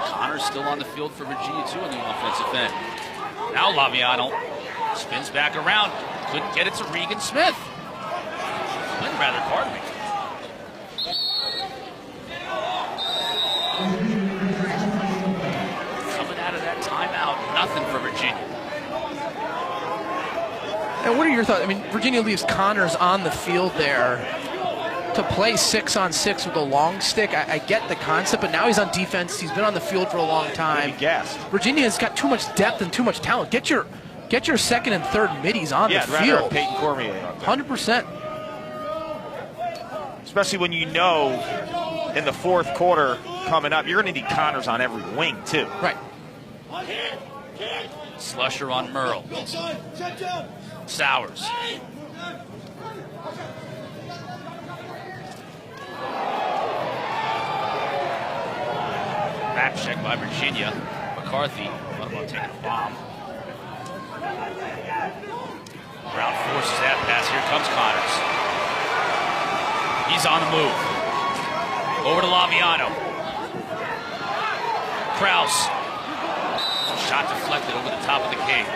Connor's still on the field for Virginia, too, on the offensive end. Now Laviano spins back around. Couldn't get it to Regan Smith. Rather, pardon me. Coming out of that timeout, nothing for Virginia. And what are your thoughts? I mean, Virginia leaves Connors on the field there to play 6-on-6 with a long stick. I get the concept, but now he's on defense. He's been on the field for a long time. Virginia has got too much depth and too much talent. Get your second and third middies on the field. Peyton Cormier. 100%. Especially when you know in the fourth quarter coming up, you're going to need Connors on every wing, too. Right. Slusher on Merle. Sowers. Back check by Virginia. McCarthy. What about taking a bomb? Brown forces that pass. Here comes Connors. He's on the move. Over to Laviano. Krause. Shot deflected over the top of the cage.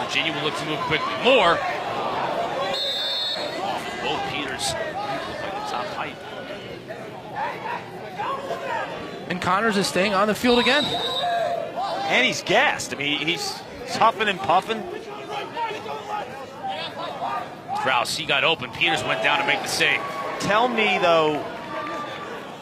Virginia will look to move quickly. Moore. Off both Peters. Look like the top height. And Connors is staying on the field again. And he's gassed. I mean, he's huffing and puffing. Krause, he got open. Peters went down to make the save. Tell me, though,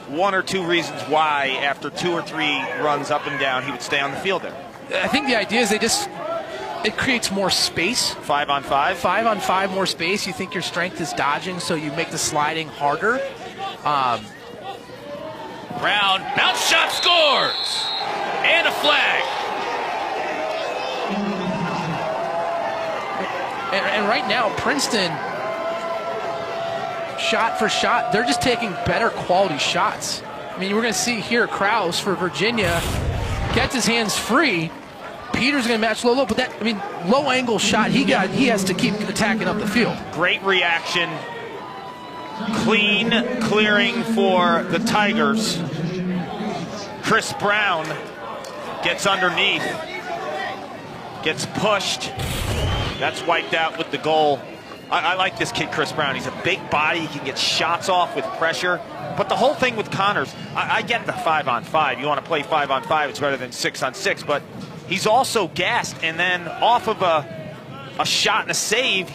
one or two reasons why, after 2 or 3 runs up and down, he would stay on the field there. I think the idea is it creates more space. 5-on-5? 5-on-5, more space. You think your strength is dodging, so you make the sliding harder. Brown, bounce shot, scores! And a flag. And right now, Princeton, shot for shot, they're just taking better quality shots. I mean, we're going to see here Krause for Virginia gets his hands free. Peters going to match low, but that, I mean, low angle shot he has to keep attacking up the field. Great reaction. Clean clearing for the Tigers. Chris Brown gets underneath, gets pushed. That's wiped out with the goal. I like this kid, Chris Brown. He's a big body. He can get shots off with pressure. But the whole thing with Connors, I get the 5-on-5. You want to play 5-on-5, it's better than 6-on-6. But he's also gassed. And then off of a shot and a save,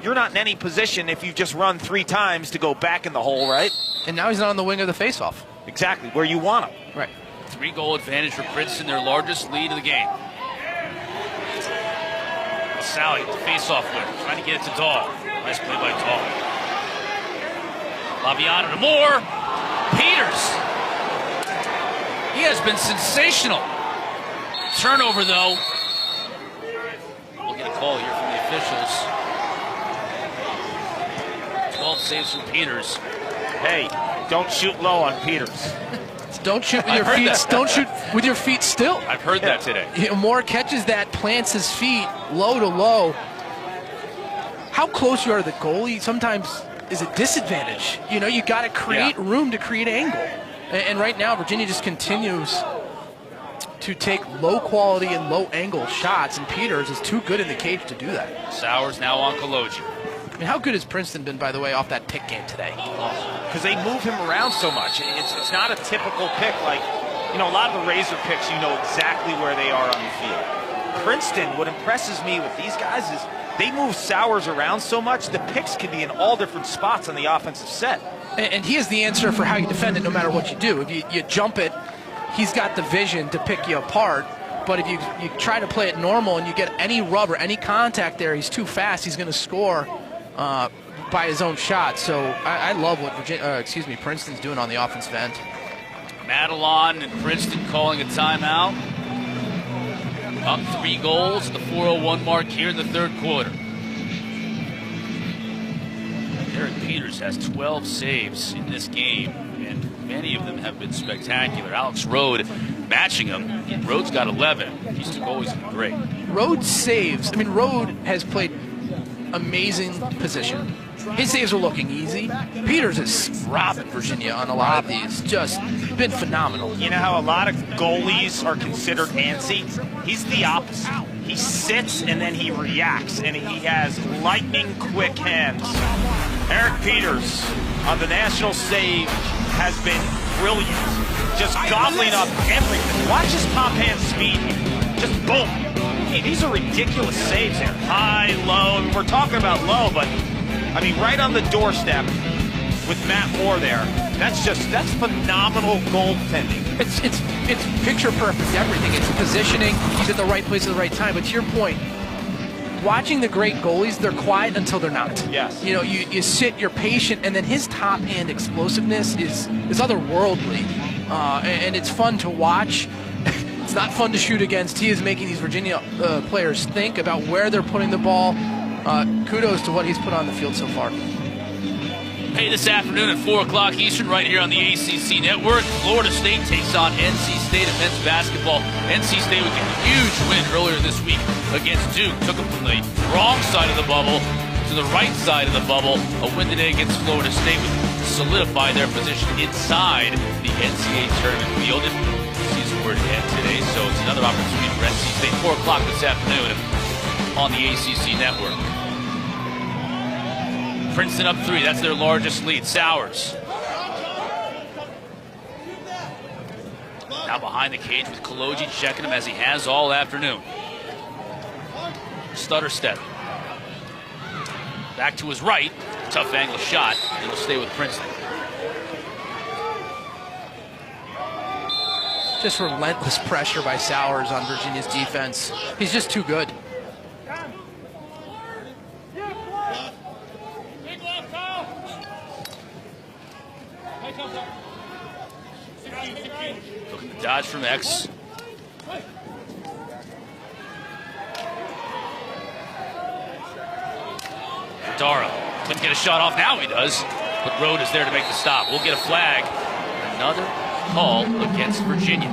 you're not in any position if you just run 3 times to go back in the hole, right? And now he's not on the wing of the faceoff. Exactly, where you want him. Right. 3-goal advantage for Princeton, their largest lead of the game. Sally, the face-off winner, trying to get it to Dahl. Nice play by Dahl. Laviano to Moore. Peters. He has been sensational. Turnover, though. We'll get a call here from the officials. 12 saves from Peters. Hey, don't shoot low on Peters. Don't shoot with your feet. Don't shoot with your feet still. I've heard that today. You know, Moore catches that, plants his feet low to low. How close you are to the goalie sometimes is a disadvantage. You know, you got to create room to create angle. And right now, Virginia just continues to take low quality and low angle shots, and Peters is too good in the cage to do that. Sowers now on Koloji. I mean, how good has Princeton been, by the way, off that pick game today? Because they move him around so much. It's not a typical pick like, you know, a lot of the Razor picks, you know exactly where they are on the field. Princeton, what impresses me with these guys is they move Sowers around so much, the picks can be in all different spots on the offensive set. And he is the answer for how you defend it no matter what you do. If you jump it, he's got the vision to pick you apart. But if you try to play it normal and you get any rub or any contact there, he's too fast, he's going to score by his own shot. So I love what Princeton's doing on the offensive end. Madelon and Princeton calling a timeout. Up 3 goals at the 4:01 mark here in the third quarter. Eric Peters has 12 saves in this game, and many of them have been spectacular. Alex Rode matching him. Rode's got 11. These two always been great. Rode saves. I mean, Rode has played amazing position. His saves are looking easy. Peters is robbing Virginia on a lot of these. Just been phenomenal. You know how a lot of goalies are considered antsy? He's the opposite. He sits and then he reacts, and he has lightning quick hands. Eric Peters on the national stage has been brilliant. Just gobbling up everything. Watch his top hand speed. Just boom. Hey, these are ridiculous saves here. High, low. We're talking about low, but I mean, right on the doorstep with Matt Moore there. That's phenomenal goaltending. It's picture perfect everything. It's positioning. He's at the right place at the right time. But to your point, watching the great goalies, they're quiet until they're not. Yes. You know, you sit, you're patient, and then his top hand explosiveness is otherworldly, and it's fun to watch. It's not fun to shoot against. He is making these Virginia players think about where they're putting the ball. Kudos to what he's put on the field so far. Hey, this afternoon at 4 o'clock Eastern, right here on the ACC Network, Florida State takes on NC State in men's basketball. NC State with a huge win earlier this week against Duke. Took them from the wrong side of the bubble to the right side of the bubble. A win today against Florida State would solidify their position inside the NCAA tournament field. And the season were to end today, so it's another opportunity for NC State. 4 o'clock this afternoon on the ACC Network. Princeton up 3. That's their largest lead. Sowers. Now behind the cage with Koloji checking him as he has all afternoon. Stutter step. Back to his right. Tough angle shot. It'll stay with Princeton. Just relentless pressure by Sowers on Virginia's defense. He's just too good. Looking to dodge from X. Dara couldn't get a shot off. Now he does. But Rode is there to make the stop. We'll get a flag. Another call against Virginia.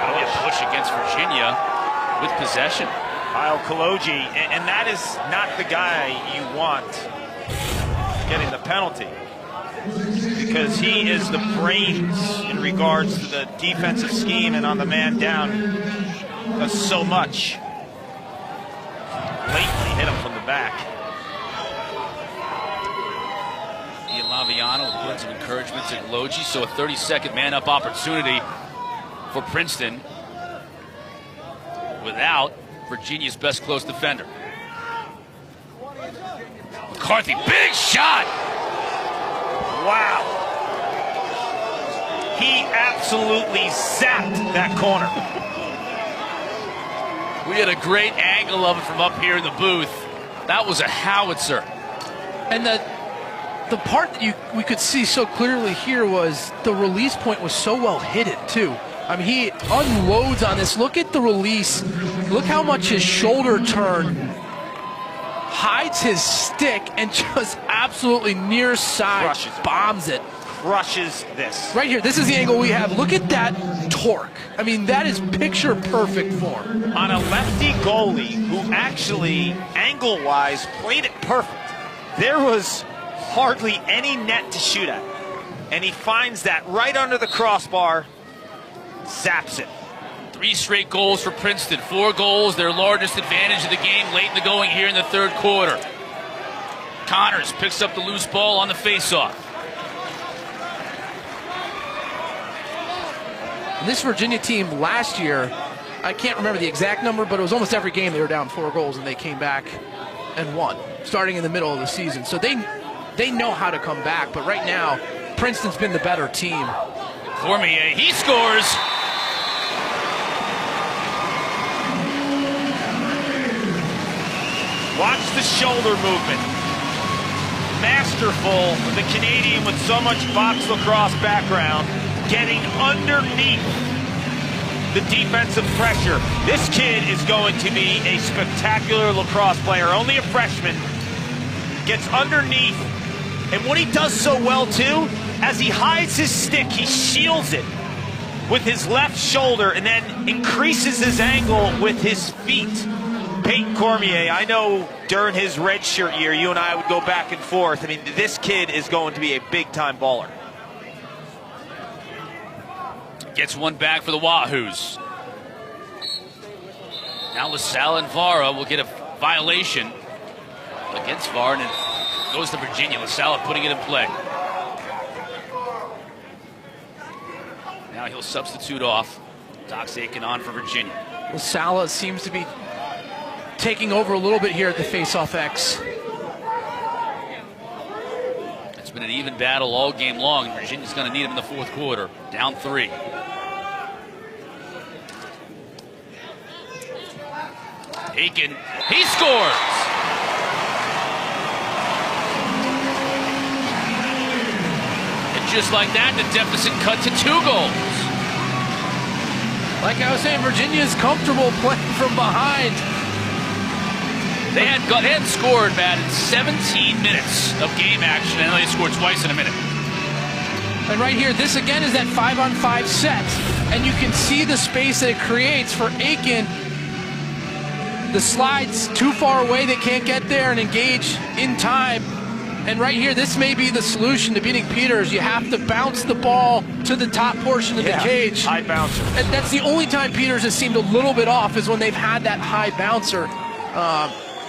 That'll be a push against Virginia with possession. Kyle Koloji, and that is not the guy you want getting the penalty, because he is the brains in regards to the defensive scheme and on the man down. Does so much. Blatantly hit him from the back. Ian Laviano with words of encouragement to Koloji, so a 30-second man-up opportunity for Princeton without Virginia's best close defender. McCarthy, big shot! Wow. He absolutely zapped that corner. We had a great angle of it from up here in the booth. That was a howitzer. And the part that we could see so clearly here was the release point was so well hidden too. I mean, he unloads on this. Look at the release. Look how much his shoulder turn hides his stick and just absolutely near side bombs it. Crushes this. Right here, this is the angle we have. Look at that torque. I mean, that is picture perfect form. On a lefty goalie who actually, angle-wise, played it perfect. There was hardly any net to shoot at. And he finds that right under the crossbar, zaps it. 3 straight goals for Princeton. 4 goals, their largest advantage of the game late in the going here in the third quarter. Connors picks up the loose ball on the faceoff. This Virginia team last year, I can't remember the exact number, but it was almost every game they were down 4 goals and they came back and won, starting in the middle of the season. So they know how to come back, but right now, Princeton's been the better team. Cormier, he scores! Watch the shoulder movement. Masterful, the Canadian with so much box lacrosse background, getting underneath the defensive pressure. This kid is going to be a spectacular lacrosse player, only a freshman. Gets underneath, and what he does so well too, as he hides his stick, he shields it with his left shoulder and then increases his angle with his feet. Peyton Cormier, I know during his redshirt year, you and I would go back and forth. I mean, this kid is going to be a big-time baller. Gets one back for the Wahoos. Now LaSalle and Vara will get a violation against Vara, and it goes to Virginia. LaSalle putting it in play. Now he'll substitute off. Dox Aiken on for Virginia. LaSalle seems to be taking over a little bit here at the face-off X. It's been an even battle all game long, and Virginia's going to need him in the fourth quarter. Down 3. Aiken, he scores! And just like that, the deficit cut to 2 goals. Like I was saying, Virginia's comfortable playing from behind. They had scored, Matt, in 17 minutes of game action, and they scored twice in a minute. And right here, this again is that 5-on-5 set. And you can see the space that it creates for Aiken. The slide's too far away, they can't get there and engage in time. And right here, this may be the solution to beating Peters. You have to bounce the ball to the top portion of the cage. High bouncer. And that's the only time Peters has seemed a little bit off, is when they've had that high bouncer.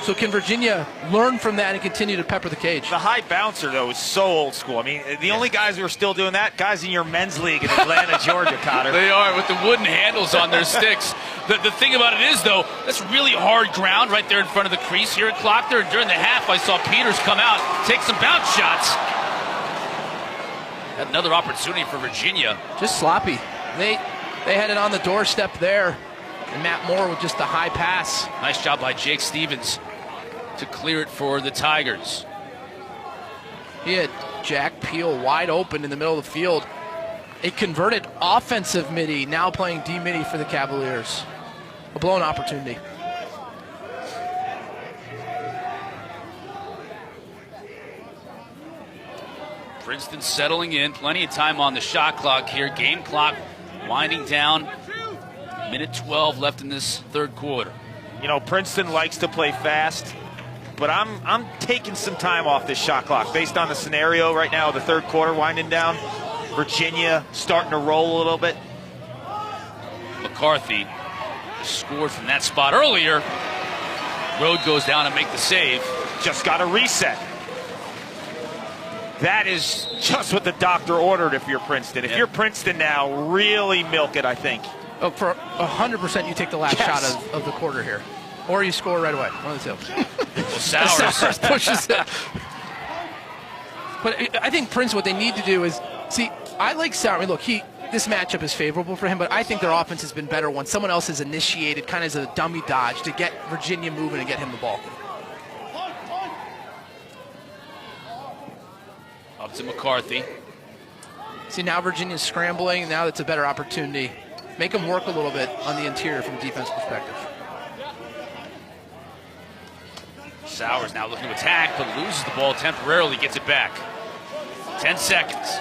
So can Virginia learn from that and continue to pepper the cage? The high bouncer, though, is so old school. I mean, the only guys who are still doing that, guys in your men's league in Atlanta, Georgia, Cotter. They are, with the wooden handles on their sticks. The thing about it is, though, that's really hard ground right there in front of the crease here at Clockner. And during the half, I saw Peters come out, take some bounce shots. Another opportunity for Virginia. Just sloppy. They had it on the doorstep there. And Matt Moore with just the high pass. Nice job by Jake Stevens to clear it for the Tigers. He had Jack Peel wide open in the middle of the field. A converted offensive midi, now playing D midi for the Cavaliers. A blown opportunity. Princeton settling in, plenty of time on the shot clock here. Game clock winding down. Minute 12 left in this third quarter. You know, Princeton likes to play fast, but I'm taking some time off this shot clock based on the scenario right now, the third quarter winding down. Virginia starting to roll a little bit. McCarthy scored from that spot earlier. Road goes down and make the save. Just got a reset. That is just what the doctor ordered if you're Princeton. If you're Princeton now, really milk it, I think. Oh, for 100% you take the last shot of the quarter here. Or you score right away. One of the two. Well, Sowers pushes it. But I think Prince, what they need to do is, see, I like Sowers. I mean, look, this matchup is favorable for him, but I think their offense has been better when someone else has initiated kind of as a dummy dodge to get Virginia moving and get him the ball. Out to McCarthy. See, now Virginia's scrambling. Now it's a better opportunity. Make them work a little bit on the interior from a defense perspective. Sowers now looking to attack, but loses the ball temporarily, gets it back. 10 seconds.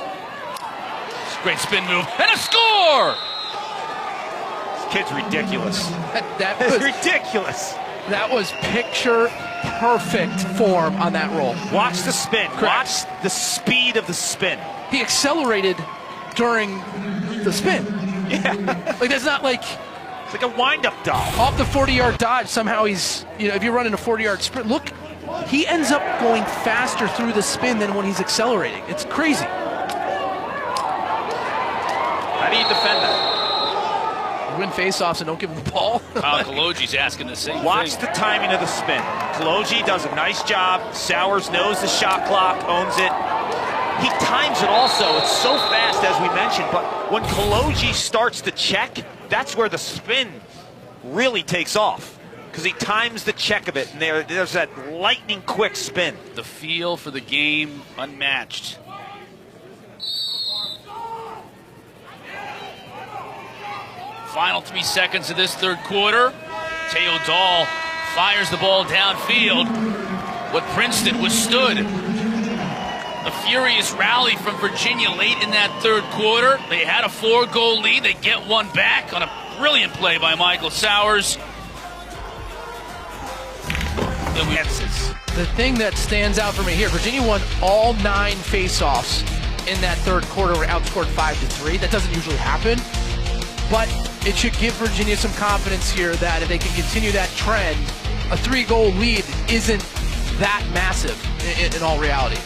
Great spin move, and a score! This kid's ridiculous. That It's was ridiculous. That was picture perfect form on that roll. Watch the spin. Correct. Watch the speed of the spin. He accelerated during the spin. Yeah. Like, that's not like It's like a wind-up doll. off the 40-yard dodge. Somehow he's, if you're running a 40-yard sprint, look, he ends up going faster through the spin than when he's accelerating. It's crazy. How do you defend that? You win faceoffs and don't give him the ball. Kaloji's asking the same Watch thing. the timing of the spin. Kaloji does a nice job. Sowers knows the shot clock, owns it. He times it also. It's so fast, as we mentioned, but when Kaloji starts to check, that's where the spin really takes off, because he times the check of it, and there's that lightning quick spin. The feel for the game unmatched. Final 3 seconds of this third quarter. Teo Dahl fires the ball downfield. What Princeton withstood. A furious rally from Virginia late in that third quarter. They had a 4-goal lead. They get one back on a brilliant play by Michael Sowers. The thing that stands out for me here, Virginia won all 9 faceoffs in that third quarter. Were outscored 5-3. That doesn't usually happen, but it should give Virginia some confidence here that if they can continue that trend, a 3-goal lead isn't that massive in all reality.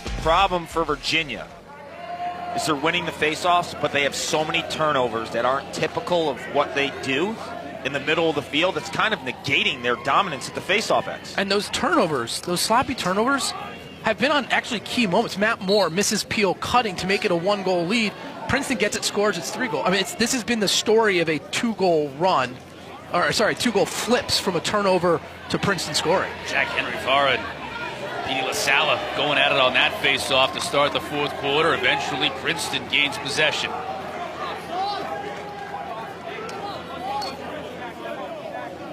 The problem for Virginia is they're winning the faceoffs, but they have so many turnovers that aren't typical of what they do in the middle of the field. It's kind of negating their dominance at the faceoff X. And those turnovers, those sloppy turnovers, have been on actually key moments. Matt Moore misses Peel cutting to make it a 1-goal lead. Princeton gets it, scores, it's 3 goal. I mean, this has been the story of a 2-goal run, or sorry, 2-goal flips from a turnover to Princeton scoring. Jack Henry Farah and Petey LaSala going at it on that face-off to start the fourth quarter. Eventually, Princeton gains possession.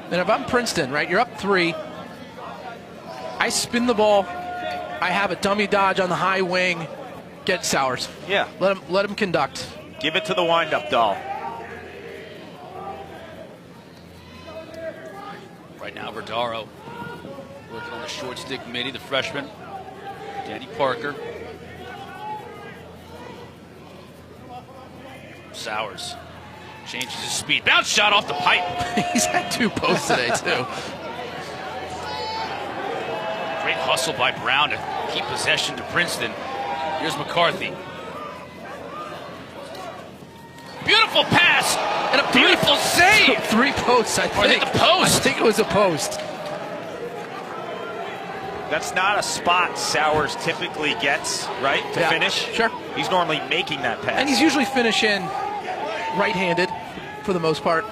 And if I'm Princeton, right, you're up 3. I spin the ball. I have a dummy dodge on the high wing. Get Sowers. Yeah. Let him conduct. Give it to the wind-up doll. Right now, Verdaro working on the short stick mini, the freshman, Danny Parker. Sowers changes his speed. Bounce shot off the pipe. He's had 2 posts today, too. Great hustle by Brown to keep possession to Princeton. Here's McCarthy. Beautiful pass and a beautiful save. 3 posts, I think. Or is it the post? I think it was a post. That's not a spot Sowers typically gets, right, to finish. Sure. He's normally making that pass. And he's usually finishing right-handed for the most part.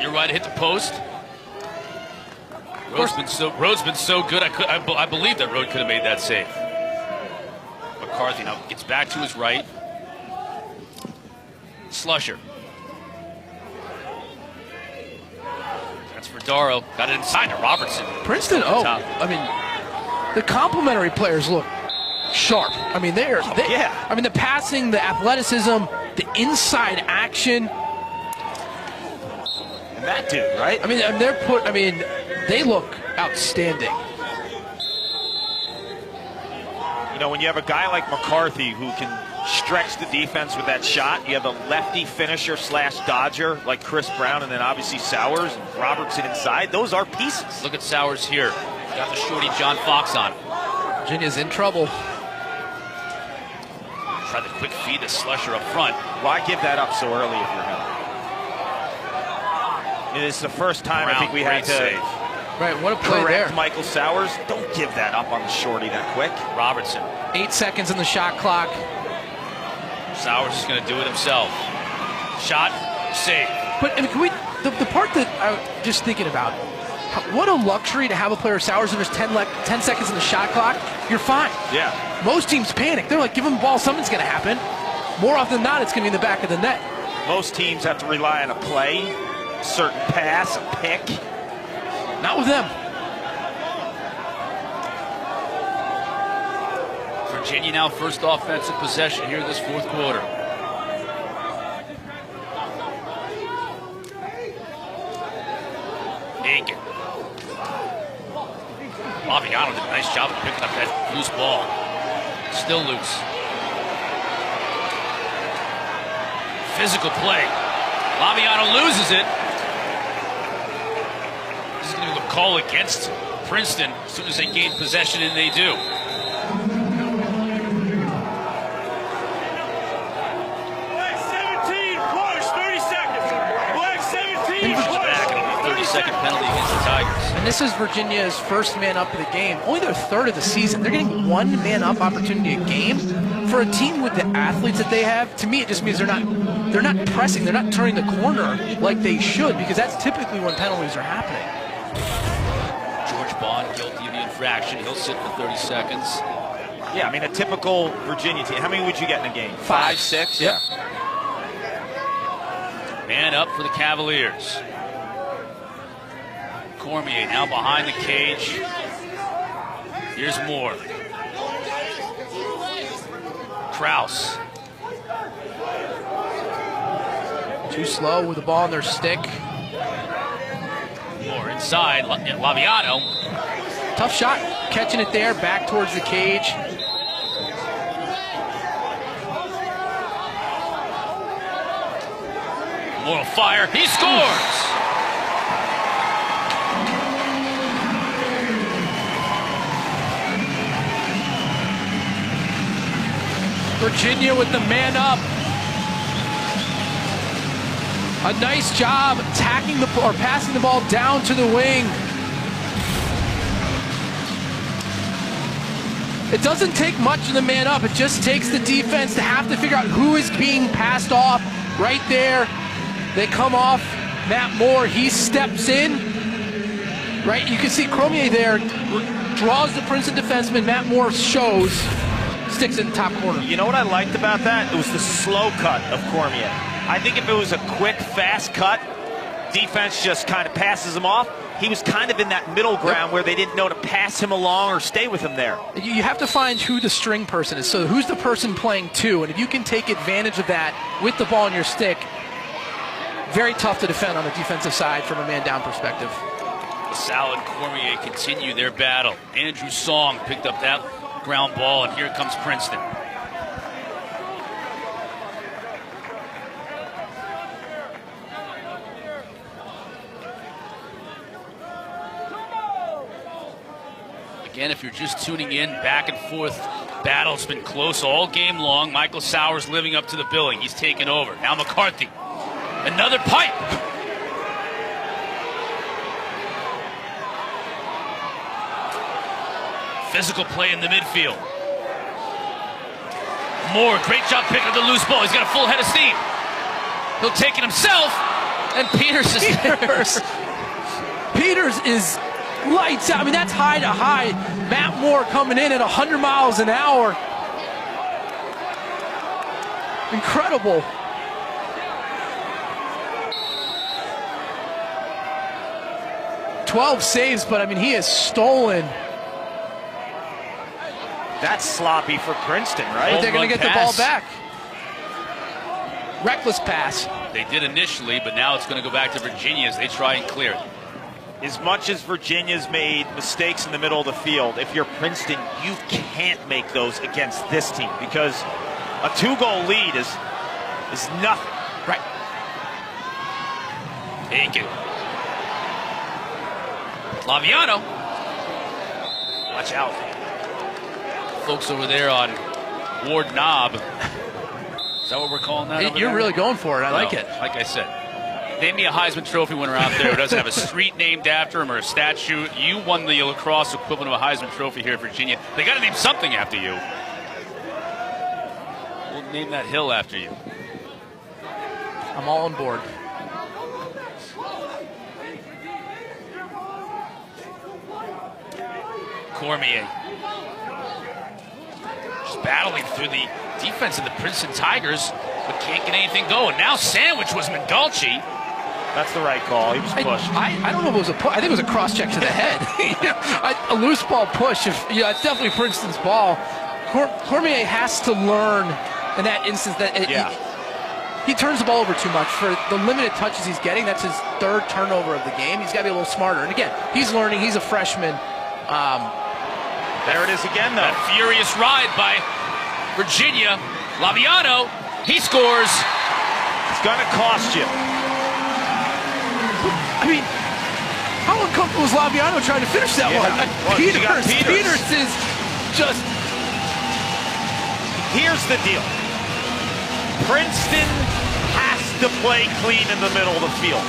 You're right, hit the post. Road's been so good. I believe that Road could have made that save. McCarthy now gets back to his right. Slusher. That's Verdaro. Got it inside to Robertson. Princeton, I mean, the complementary players look sharp. I mean, yeah. I mean, the passing, the athleticism, the inside action. And that dude, right? I mean, they look outstanding. You know, when you have a guy like McCarthy who can stretch the defense with that shot, you have a lefty finisher / dodger like Chris Brown, and then obviously Sowers and Robertson inside. Those are pieces. Look at Sowers here. Got the shorty John Fox on. Virginia's in trouble. Try the quick feed to Slusher up front. Why give that up so early if you're him? It's the first time I think we had to save. Right, what a play correct there. Michael Sowers. Don't give that up on the shorty that quick. Robertson. 8 seconds on the shot clock. Sowers is going to do it himself. Shot, save. But I mean, can we? The part that I'm just thinking about, what a luxury to have a player Sowers and there's 10 seconds in the shot clock you're fine. Yeah. Most teams panic. They're like, give them the ball, something's going to happen. More often than not, it's going to be in the back of the net. Most teams have to rely on a play, a certain pass, a pick. Not with them. Virginia now first offensive possession here this fourth quarter. Aiken. Laviano did a nice job of picking up that loose ball. Still loose. Physical play. Laviano loses it. This is going to be a call against Princeton as soon as they gain possession, and they do. Black 17, push, 30 seconds. Black 17, Back, it'll be a 30-second penalty against the Tigers. And this is Virginia's first man-up of the game. Only their third of the season. They're getting one man-up opportunity a game. For a team with the athletes that they have, to me it just means they're not pressing, they're not turning the corner like they should, because that's typically when penalties are happening. George Bond guilty of the infraction. He'll sit for 30 seconds. Yeah, I mean, a typical Virginia team. How many would you get in a game? 5, 6? Yep. Man up for the Cavaliers. Cormier now behind the cage. Here's Moore. Kraus. Too slow with the ball on their stick. Moore inside. Laviano. Tough shot, catching it there, back towards the cage. Moore will fire. He scores! Virginia with the man up. A nice job attacking passing the ball down to the wing. It doesn't take much of the man up. It just takes the defense to have to figure out who is being passed off right there. They come off Matt Moore. He steps in. Right, you can see Cormier there draws the Princeton defenseman. Matt Moore shows. Sticks in the top corner. You know what I liked about that? It was the slow cut of Cormier. I think if it was a quick, fast cut, defense just kind of passes him off. He was kind of in that middle ground where they didn't know to pass him along or stay with him there. You have to find who the string person is. So who's the person playing two? And if you can take advantage of that with the ball in your stick, very tough to defend on the defensive side from a man down perspective. LaSalle and Cormier continue their battle. Andrew Song picked up that ground ball, and here comes Princeton. Again, if you're just tuning in, back and forth battle's been close all game long. Michael Sowers living up to the billing. He's taken over. Now McCarthy. Another pipe. Physical play in the midfield. Moore, great job picking up the loose ball. He's got a full head of steam. He'll take it himself, and Peters is there. Peters is lights out. I mean, that's high to high. Matt Moore coming in at 100 miles an hour. Incredible. "12 saves, but I mean, he has stolen. That's sloppy for Princeton, right? But they're going to get the ball back. Reckless pass. They did initially, but now it's going to go back to Virginia as they try and clear it. As much as Virginia's made mistakes in the middle of the field, if you're Princeton, you can't make those against this team because a 2-goal lead is nothing. Right. Aiken. Laviano. Watch out. Folks over there on Ward Knob. Is that what we're calling that? You're really going for it. I like it. Like I said, name me a Heisman Trophy winner out there who doesn't have a street named after him or a statue. You won the lacrosse equivalent of a Heisman Trophy here at Virginia. They got to name something after you. We'll name that hill after you. I'm all on board. Cormier. battling through the defense of the Princeton Tigers, but can't get anything going. Now sandwich was Mendalci. That's the right call. He was pushed. I don't know if it was a push. I think it was a cross-check to the head. A loose ball push. It's definitely Princeton's ball. Cormier has to learn in that instance that he turns the ball over too much. For the limited touches he's getting, that's his third turnover of the game. He's got to be a little smarter. And again, he's learning. He's a freshman. There it is again, though. A furious ride by Virginia. Laviano, he scores. It's going to cost you. I mean, how uncomfortable is Laviano trying to finish that one? Well, Peters is just... Here's the deal. Princeton has to play clean in the middle of the field.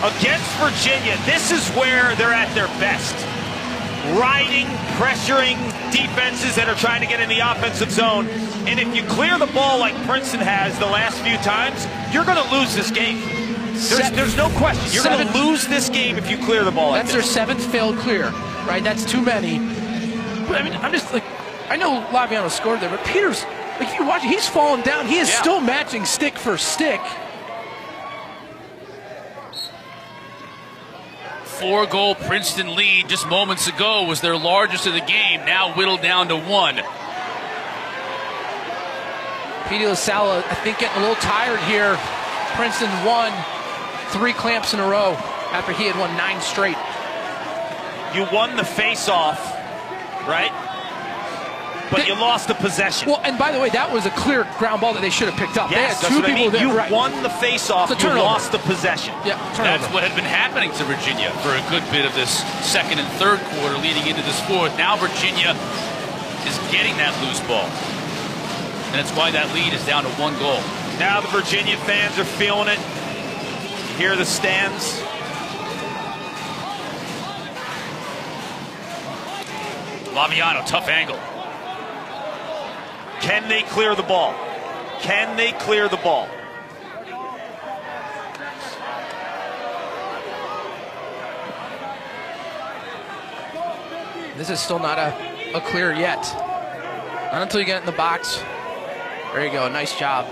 Against Virginia, this is where they're at their best. Riding, pressuring defenses that are trying to get in the offensive zone. And if you clear the ball like Princeton has the last few times, you're going to lose this game. There's no question. You're going to lose this game if you clear the ball like this. That's their 7th failed clear, right? That's too many. But I mean, I'm just like, I know Laviano scored there, but Peters, like if you watch it, he's falling down. He is still matching stick for stick. 4-goal Princeton lead just moments ago was their largest of the game, now whittled down to 1. Petey LaSala, I think, getting a little tired here. Princeton won 3 clamps in a row after he had won 9 straight. You won the face-off, right? But you lost the possession. Well, and by the way, that was a clear ground ball that they should have picked up. Yes, they had 2 people you won the face-off, you lost the possession. Yeah, That's what had been happening to Virginia for a good bit of this second and third quarter leading into this fourth. Now Virginia is getting that loose ball. And that's why that lead is down to 1 goal. Now the Virginia fans are feeling it. You hear the stands. Laviano, tough angle. Can they clear the ball? Can they clear the ball? This is still not a clear yet. Not until you get it in the box. There you go, nice job.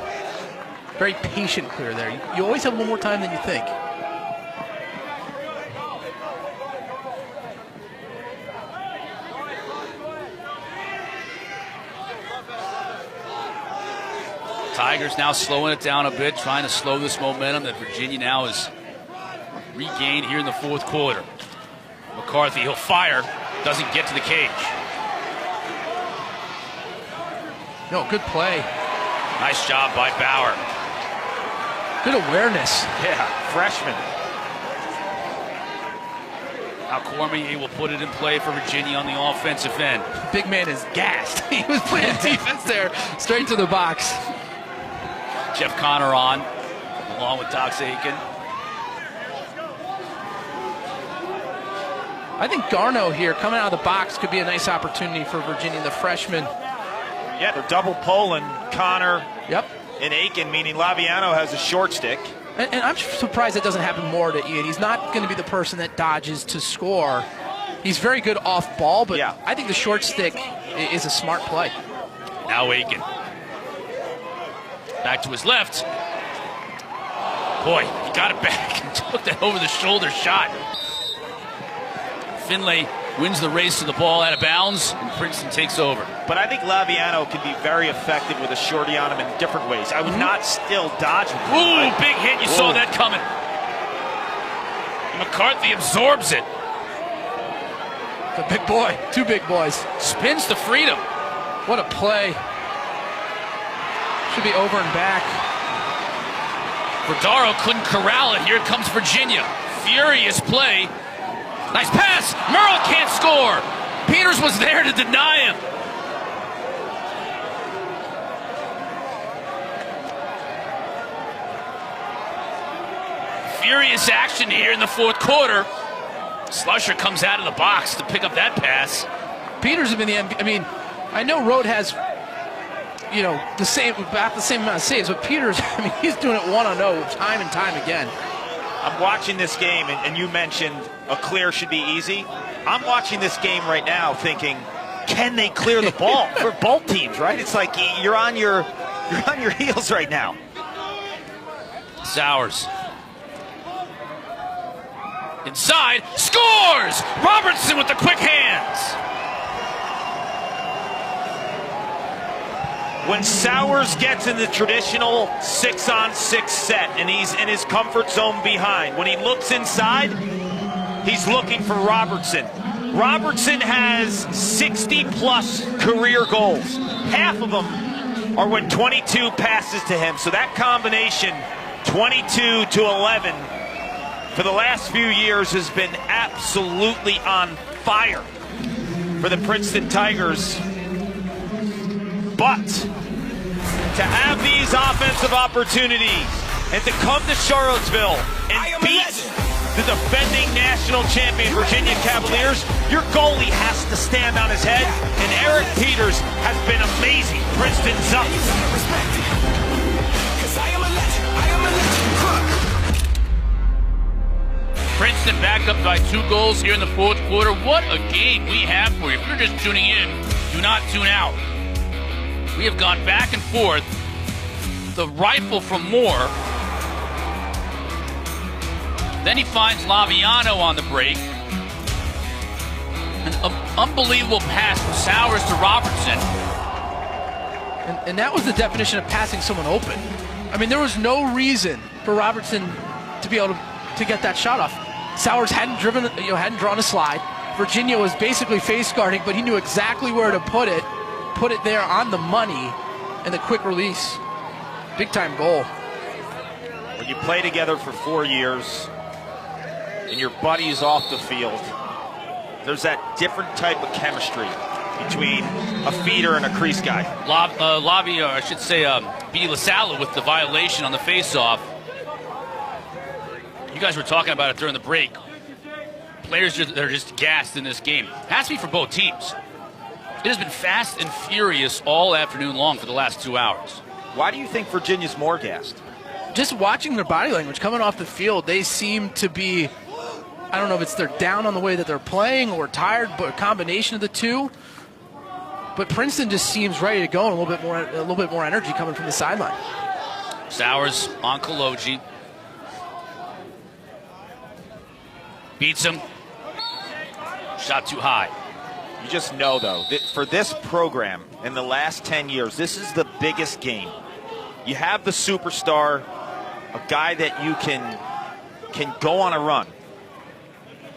Very patient clear there. You always have one more time than you think. Tigers now slowing it down a bit, trying to slow this momentum that Virginia now has regained here in the fourth quarter. McCarthy, he'll fire, doesn't get to the cage. No, good play. Nice job by Bauer. Good awareness. Yeah, freshman. Now Cormier will put it in play for Virginia on the offensive end. Big man is gassed. He was playing defense there, straight to the box. Jeff Connor on, along with Dox Aiken. I think Garneau here, coming out of the box, could be a nice opportunity for Virginia, the freshman. Yeah, they're double polling Connor Yep. and Aiken, meaning Laviano has a short stick. And I'm surprised that doesn't happen more to Ian. He's not going to be the person that dodges to score. He's very good off ball, but I think the short stick is a smart play. Now Aiken. Back to his left. Boy, he got it back and took that over-the-shoulder shot. Finlay wins the race to the ball out of bounds, and Princeton takes over. But I think Laviano can be very effective with a shorty on him in different ways. I would not still dodge with him. Ooh, big hit. You saw that coming. McCarthy absorbs it. It's a big boy. 2 big boys. Spins to freedom. What a play. Should be over and back. Verdaro couldn't corral it. Here comes Virginia. Furious play. Nice pass. Merle can't score. Peters was there to deny him. Furious action here in the fourth quarter. Slusher comes out of the box to pick up that pass. Peters has been the MVP. I mean, I know Rode has, you know, about the same amount of saves, but Peters, I mean, he's doing it 1-0 time and time again. I'm watching this game, and you mentioned a clear should be easy. I'm watching this game right now thinking, can they clear the ball for both teams, right? It's like you're on your heels right now. Sowers. Inside, scores! Robertson with the quick hands. When Sowers gets in the traditional 6-on-6 set and he's in his comfort zone behind, when he looks inside, he's looking for Robertson. Robertson has 60-plus career goals. Half of them are when 22 passes to him. So that combination, 22 to 11, for the last few years has been absolutely on fire for the Princeton Tigers. But to have these offensive opportunities and to come to Charlottesville and beat the defending national champion Virginia Cavaliers, your goalie has to stand on his head, and Eric Peters has been amazing. Princeton's up. Princeton back up by 2 goals here in the fourth quarter. What a game we have for you. If you're just tuning in, do not tune out. We have gone back and forth. The rifle from Moore. Then he finds Laviano on the break. An unbelievable pass from Sowers to Robertson. And that was the definition of passing someone open. I mean, there was no reason for Robertson to be able to get that shot off. Sowers hadn't drawn a slide. Virginia was basically face guarding, but he knew exactly where to put it there on the money, and the quick release. Big time goal. When you play together for 4 years and your buddies off the field, there's that different type of chemistry between a feeder and a crease guy. B. LaSalle with the violation on the face-off. You guys were talking about it during the break. Players that are just gassed in this game. Has to be for both teams. It has been fast and furious all afternoon long for the last 2 hours. Why do you think Virginia's more gassed? Just watching their body language coming off the field, they seem to be, I don't know if it's they're down on the way that they're playing or tired, but a combination of the two. But Princeton just seems ready to go, and a little bit more energy coming from the sideline. Sowers on Kaloji. Beats him. Shot too high. You just know, though, that for this program in the last 10 years, this is the biggest game. You have the superstar, a guy that you can go on a run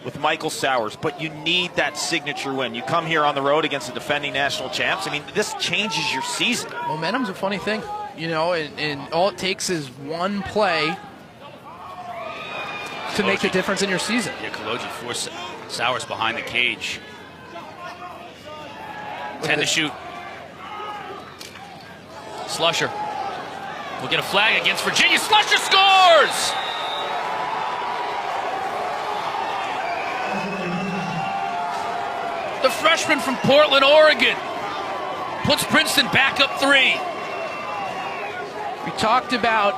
with Michael Sowers, but you need that signature win. You come here on the road against the defending national champs. I mean, this changes your season. Momentum's a funny thing, you know, and all it takes is one play to make the difference in your season. Yeah, Kaloji forced Sowers behind the cage. 10 to shoot. Slusher will get a flag against Virginia. Slusher scores! The freshman from Portland, Oregon, puts Princeton back up 3. We talked about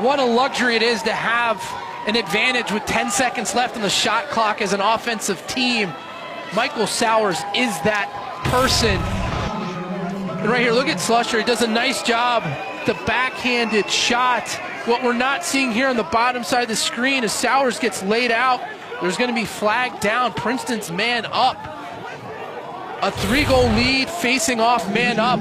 what a luxury it is to have an advantage with 10 seconds left on the shot clock as an offensive team. Michael Sowers is that person. And right here, look at Slusher. He does a nice job. The backhanded shot. What we're not seeing here on the bottom side of the screen is Sowers gets laid out. There's going to be flag down. Princeton's man up. A 3-goal lead facing off man up.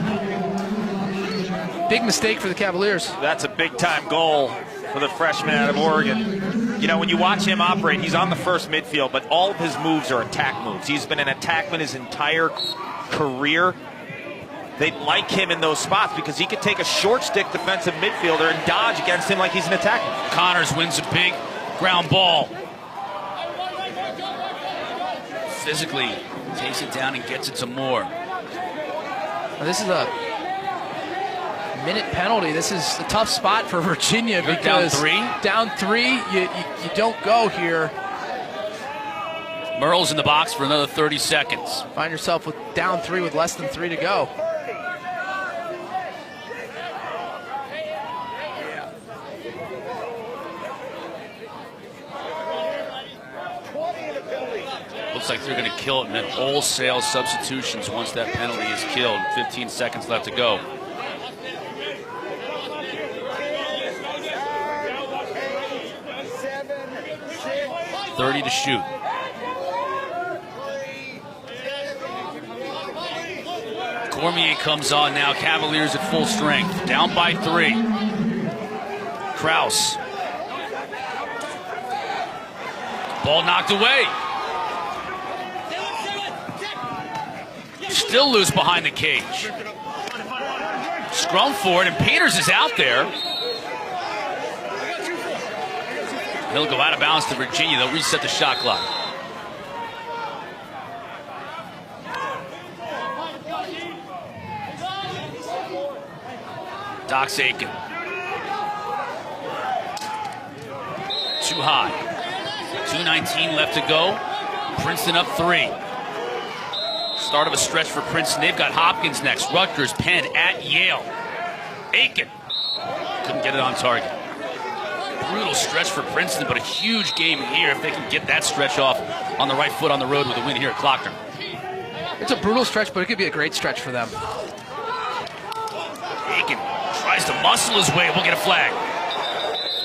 Big mistake for the Cavaliers. That's a big-time goal for the freshman out of Oregon. You know, when you watch him operate, he's on the first midfield, but all of his moves are attack moves. He's been an attackman his entire career. They like him in those spots because he could take a short stick defensive midfielder and dodge against him like he's an attackman. Connors wins a big ground ball. Physically takes it down and gets it to Moore. Now, this is a minute penalty. This is a tough spot for Virginia. You're because down 3? you don't go here. Merle's in the box for another 30 seconds. Find yourself with down 3 with less than 3 to go. Looks like they're going to kill it and then wholesale substitutions once that penalty is killed. 15 seconds left to go. .30 to shoot. Cormier comes on now. Cavaliers at full strength. Down by 3. Krause. Ball knocked away. Still loose behind the cage. Scrum for it, and Peters is out there. He'll go out of bounds to Virginia. They'll reset the shot clock. Doc's Aiken. Too high. 2:19 left to go. Princeton up 3. Start of a stretch for Princeton. They've got Hopkins next. Rutgers, Penn, at Yale. Aiken. Couldn't get it on target. Brutal stretch for Princeton, but a huge game here if they can get that stretch off on the right foot on the road with a win here at Clockner. It's a brutal stretch, but it could be a great stretch for them. Aiken tries to muscle his way. We'll get a flag.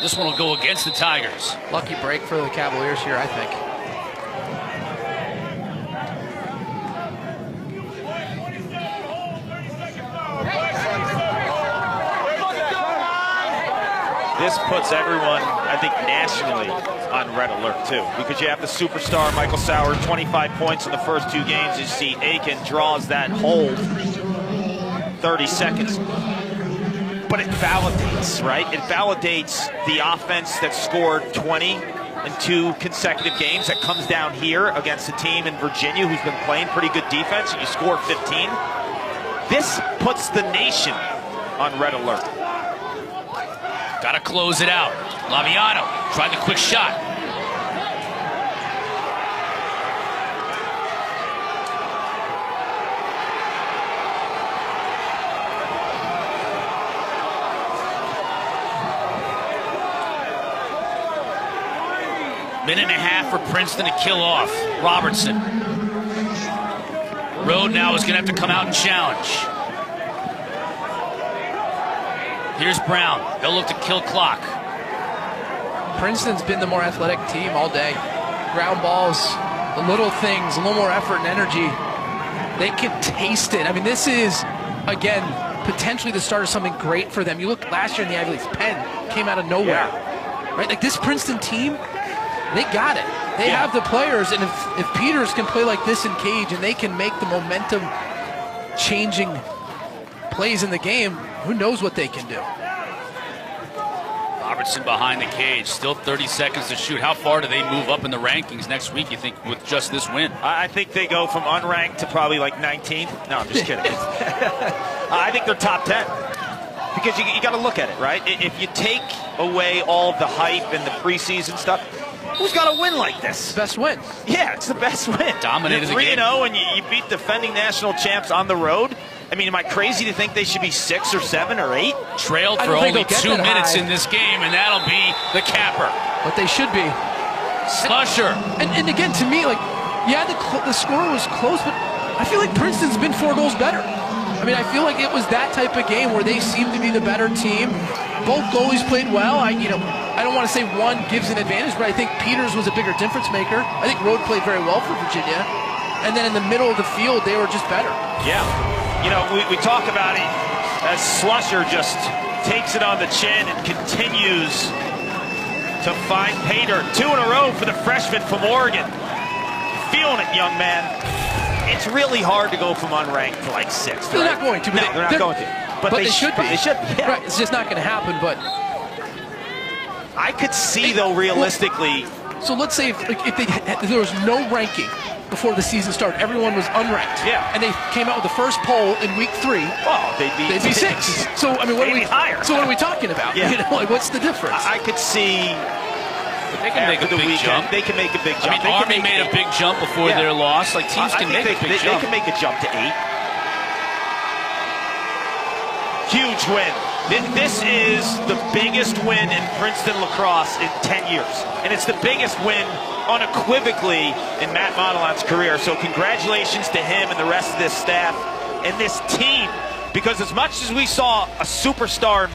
This one will go against the Tigers. Lucky break for the Cavaliers here, I think. This puts everyone, I think, nationally on red alert, too. Because you have the superstar, Michael Sauer, 25 points in the first 2 games. You see Aiken draws that hold. 30 seconds. But it validates, right? It validates the offense that scored 20 in 2 consecutive games that comes down here against a team in Virginia who's been playing pretty good defense, and you score 15. This puts the nation on red alert. Got to close it out. Laviano tried the quick shot. Minute and a half for Princeton to kill off. Robertson. Road now is going to have to come out and challenge. Here's Brown. They'll look to kill clock. Princeton's been the more athletic team all day. Ground balls, the little things, a little more effort and energy. They can taste it. I mean, this is, again, potentially the start of something great for them. You look last year in the Ivy League, Penn came out of nowhere. Yeah. Right? Like this Princeton team, they got it. They have the players, and if Peters can play like this in cage and they can make the momentum changing plays in the game, who knows what they can do. Robertson behind the cage, still 30 seconds to shoot. How far do they move up in the rankings next week, you think, with just this win? I think they go from unranked to probably like 19th. No, I'm just kidding. I think they're top 10. Because you got to look at it, right? If you take away all the hype and the preseason stuff, who's got a win like this? Best win. Yeah, it's the best win. Dominated the game. 3-0 and you beat defending national champs on the road. I mean, am I crazy to think they should be 6 or 7 or 8? Trailed for only 2 minutes in this game, and that'll be the capper. But they should be. Slusher. And again, to me, like, yeah, the score was close, but I feel like Princeton's been 4 goals better. I mean, I feel like it was that type of game where they seemed to be the better team. Both goalies played well. I don't want to say one gives an advantage, but I think Peters was a bigger difference maker. I think Rode played very well for Virginia. And then in the middle of the field, they were just better. Yeah. You know, we talk about it as Slusher just takes it on the chin and continues to find Pater. 2 in a row for the freshman from Oregon. Feeling it, young man. It's really hard to go from unranked to like 6th. They're not going to. No, they're not going to. But they should be. They should be. Yeah. Right, it's just not going to happen, but... I could see, though, realistically... So let's say if there was no ranking before the season started, everyone was unranked. Yeah. And they came out with the first poll in week 3. Oh, they'd be 6. So I mean, what are we talking about? Yeah. You know, like what's the difference? I could see. They can make a big jump. They can make a big jump. I mean, Army made a big jump before their loss. Like teams can make a big jump. They can make a jump to 8. Huge win This is the biggest win in Princeton lacrosse in 10 years. And it's the biggest win unequivocally in Matt Modelan's career. So congratulations to him and the rest of this staff and this team. Because as much as we saw a superstar